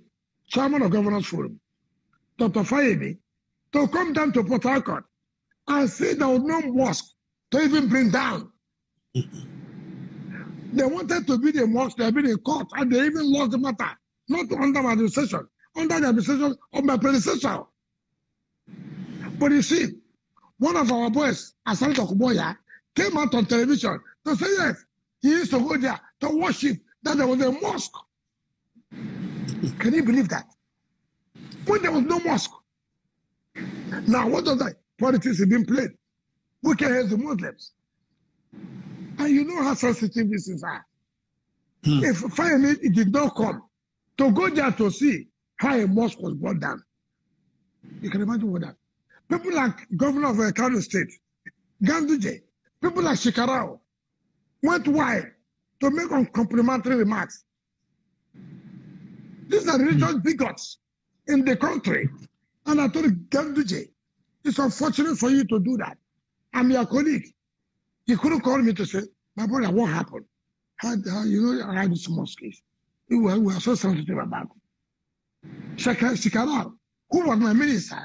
chairman of Governors Forum, Dr. Fayemi, to come down to Port Harcourt and say there was no mosque to even bring down. They wanted to be the mosque, they have been in court, and they even lost the matter. Not under my administration, under the administration of my predecessor. But you see, one of our boys, Asante Okuboya, came out on television to say yes, he used to go there to worship, that there was a mosque. Can you believe that? When there was no mosque. Now, what does that? Politics is being played. Who can help the Muslims? And you know how sensitive this is. If finally it did not come, to go there to see how a mosque was brought down. You can imagine what that. People like Governor of Kano State, Ganduje, people like Shikarao, went wide to make uncomplimentary remarks. These are religious bigots in the country. And I told Ganduje, it's unfortunate for you to do that. I'm your colleague. He couldn't call me to say, my brother, what happened? How I had this mosque. We were so sensitive about it. Shikarao, who was my minister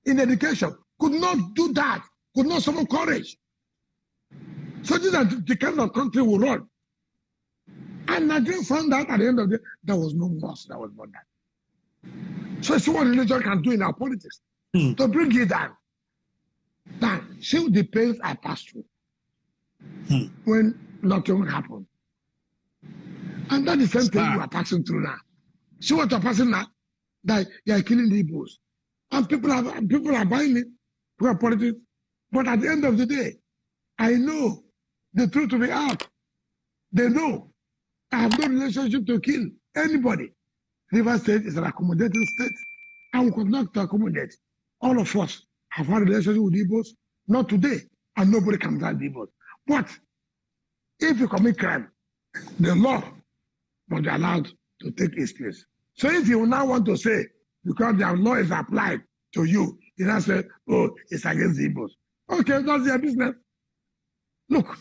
in education, could not do that, could not summon courage. So these are the kind of country we run. And Nigeria found out at the end of the day, there was no mosque that was born down. So see what religion can do in our politics. To bring it down. Now, see the pains I passed through when nothing happened. And that's the same thing we are passing through now. See what you're passing now? That you are killing the Igbos. And people are buying it who are politics. But at the end of the day, I know the truth will be out. They know I have no relationship to kill anybody. River State is an accommodating state, and we could not accommodate. All of us have had a relationship with Igbos, not today, and nobody can drive the Igbos. But if you commit crime, the law must be allowed to take its place. So if you now want to say, because the law is applied to you, you now say, oh, it's against the Igbos. Okay, that's their business. Look,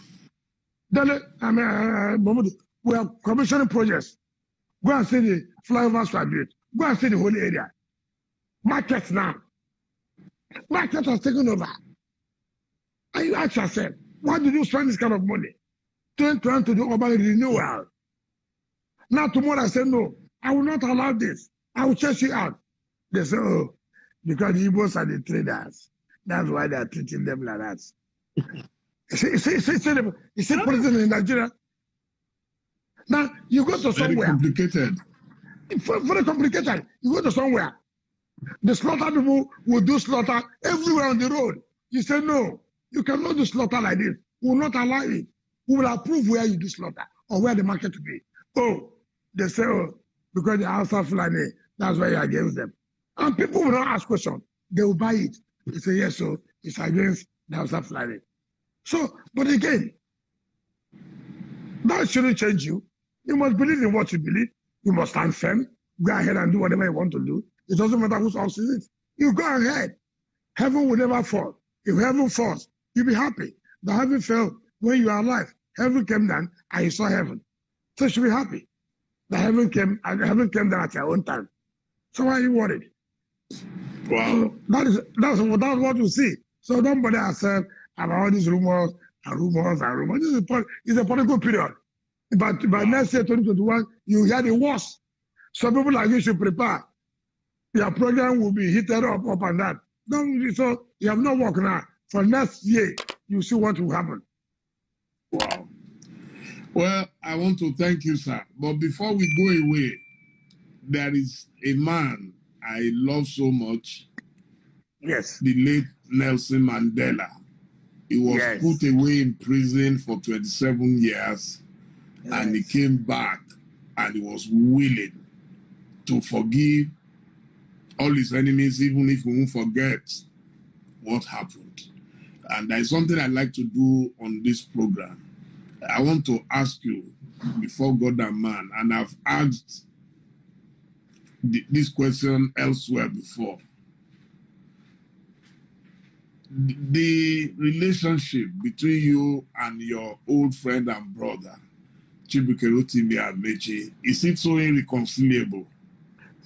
Dele Momodu, we are commissioning projects. Go and see the flyovers we are built. Go and see the whole area. Markets now. Market has taken over. And you ask yourself, why did you spend this kind of money? Trying to do urban renewal. Now tomorrow I say, no, I will not allow this. I will chase you out. They say, oh, because the Igbos are the traders. That's why they are treating them like that. You see president in Nigeria. Now, you go to somewhere. Very complicated. Very complicated. You go to somewhere. The slaughter people will do slaughter everywhere on the road. You say, no, you cannot do slaughter like this. We will not allow it. We will approve where you do slaughter or where the market will be. Oh, they say, oh, because the Hausa Fulani, that's why you're against them. And people will not ask questions. They will buy it. They say, yes, so it's against the Hausa Fulani. So, but again, that shouldn't change you. You must believe in what you believe. You must stand firm. Go ahead and do whatever you want to do. It doesn't matter whose house is it. You go ahead. Heaven will never fall. If heaven falls, you'll be happy. The heaven fell when you are alive. Heaven came down and you saw heaven. So you should be happy. The heaven came down at your own time. So why are you worried? Wow. So that's what you see. So don't bother yourself about all these rumors and rumors and rumors. This is a political period. But by next year, 2021, you hear the worst. So people like you should prepare. Your program will be heated up and down. So you have no work now. For next year, you see what will happen. Wow. Well, I want to thank you, sir. But before we go away, there is a man I love so much. Yes. The late Nelson Mandela. He was put away in prison for 27 years. Yes. And he came back and he was willing to forgive all his enemies, even if we won't forget what happened. And there's something I'd like to do on this program. I want to ask you, before God and man, and I've asked this question elsewhere before. The relationship between you and your old friend and brother, Chibuike Rotimi Amechi, is it so irreconcilable?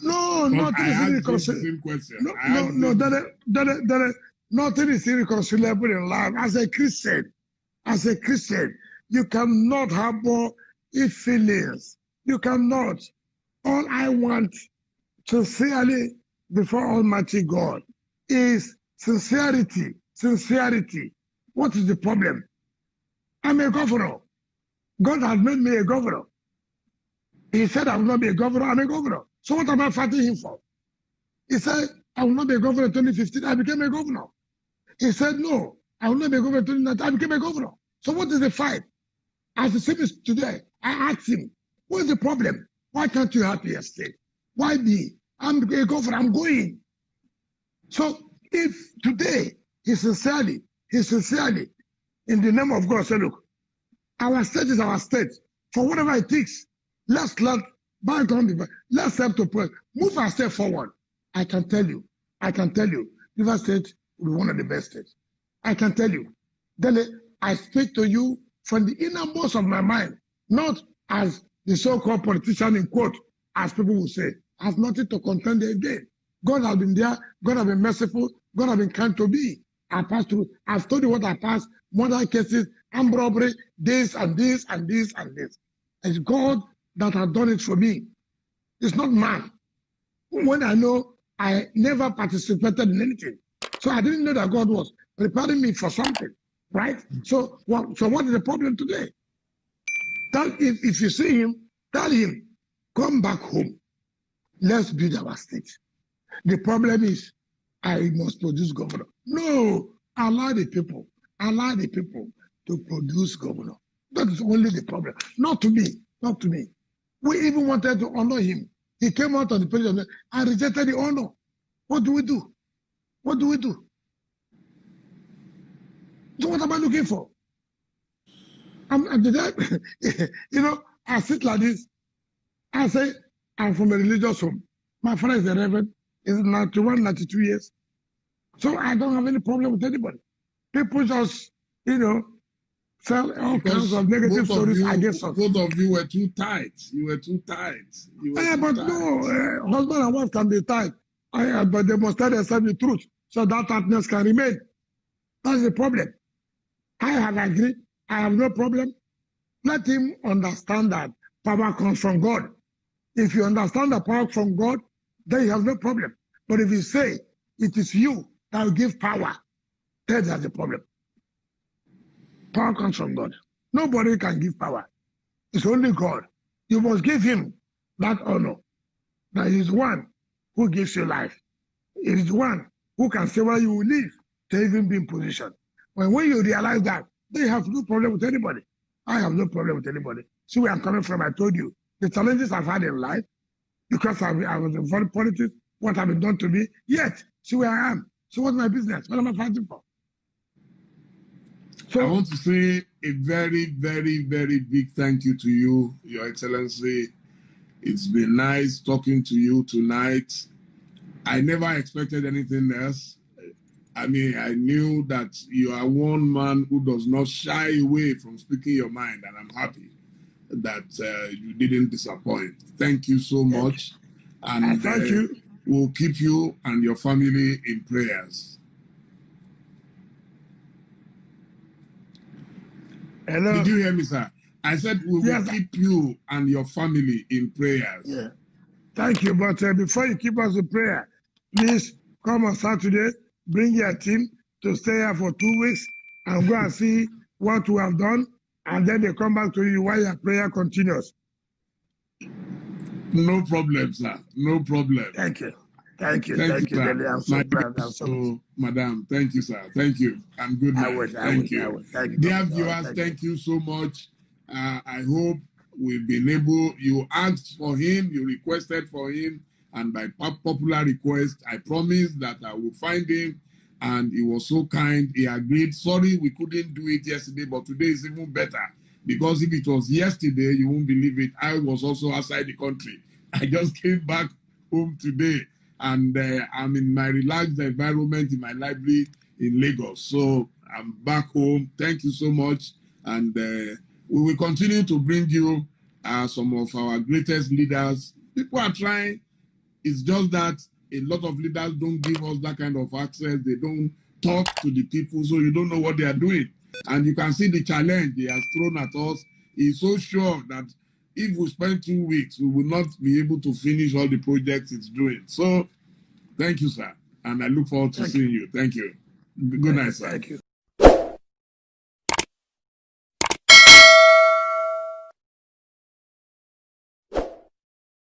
No, nothing is irreconcilable. Nothing is irreconcilable in life. As a Christian, you cannot harbor ill feelings. You cannot. All I want, sincerely, before Almighty God, is sincerity. Sincerity. What is the problem? I'm a governor. God has made me a governor. He said I will not be a governor. I'm a governor. So what am I fighting him for? He said, I will not be a governor in 2015. I became a governor. He said, no, I will not be a governor in 2019. I became a governor. So what is the fight? As the same as today, I asked him, what is the problem? Why can't you help your state? Why me? I'm a governor. I'm going. So if today he sincerely, in the name of God, say, look, our state is our state. For whatever it takes, let's let let's help to pray. Move our step forward. I can tell you, River State will be one of the best states. I can tell you. Dele, I speak to you from the innermost of my mind, not as the so-called politician in quote, as people will say. I have nothing to contend again. God has been there. God has been merciful. God has been kind to me. I passed through. I've told you what I passed. Murder cases, armed robbery, this and this and this and this. It's God that has done it for me. It's not man. When I know I never participated in anything. So I didn't know that God was preparing me for something, right? So what is the problem today? If you see him, tell him, come back home. Let's build our state. The problem is, I must produce governor. No, allow the people to produce governor. That is only the problem. Not to me. We even wanted to honor him. He came out on the page and rejected the honor. What do we do? So what am I looking for? I sit like this. I say, I'm from a religious home. My father is a reverend. He's 91, 92 years. So I don't have any problem with anybody. People just, tell all kinds of negative stories against us. Both of you were too tight. You were too tight. No, husband and wife can be tight. But they must tell themselves the truth so that tightness can remain. That's the problem. I have agreed. I have no problem. Let him understand that power comes from God. If you understand the power from God, then you have no problem. But if you say it is you that will give power, That's the problem. Power comes from God. Nobody can give power. It's only God. You must give him that honor. That he's one who gives you life. It is one who can say where you will live to even be in position. When you realize that, they have no problem with anybody. I have no problem with anybody. See where I'm coming from, I told you. The challenges I've had in life, because I was involved in politics, what have been done to me, yet, see where I am. So what's my business? What am I fighting for? So, I want to say a very, very, very big thank you to you, Your Excellency. It's been nice talking to you tonight. I never expected anything else. I mean, I knew that you are one man who does not shy away from speaking your mind, and I'm happy that you didn't disappoint. Thank you so much. And thank you. We'll keep you and your family in prayers. Hello. Did you hear me, sir? I said we will keep you and your family in prayers. Yeah. Thank you. But before you keep us in prayer, please come on Saturday, bring your team to stay here for 2 weeks and go and see what we have done. And then they come back to you while your prayer continues. No problem, sir. No problem. Thank you. Thank you. Thank you. Sir. I'm so proud. I'm so Madam, thank you, sir. Thank you. And good night. Thank you. Dear viewers, thank you so much. I hope we've been able, you asked for him, you requested for him, and by popular request, I promised that I will find him, and he was so kind, he agreed. Sorry we couldn't do it yesterday, but today is even better, because if it was yesterday, you won't believe it, I was also outside the country. I just came back home today, and I'm in my relaxed environment in my library in Lagos. So I'm back home. Thank you so much, and we will continue to bring you some of our greatest leaders. People are trying. It's just that a lot of leaders don't give us that kind of access. They don't talk to the people, so you don't know what they are doing. And you can see the challenge he has thrown at us. He's so sure that if we spend 2 weeks, we will not be able to finish all the projects it's doing. So thank you, sir. And I look forward to seeing you. Thank you. Good night, sir. Thank you.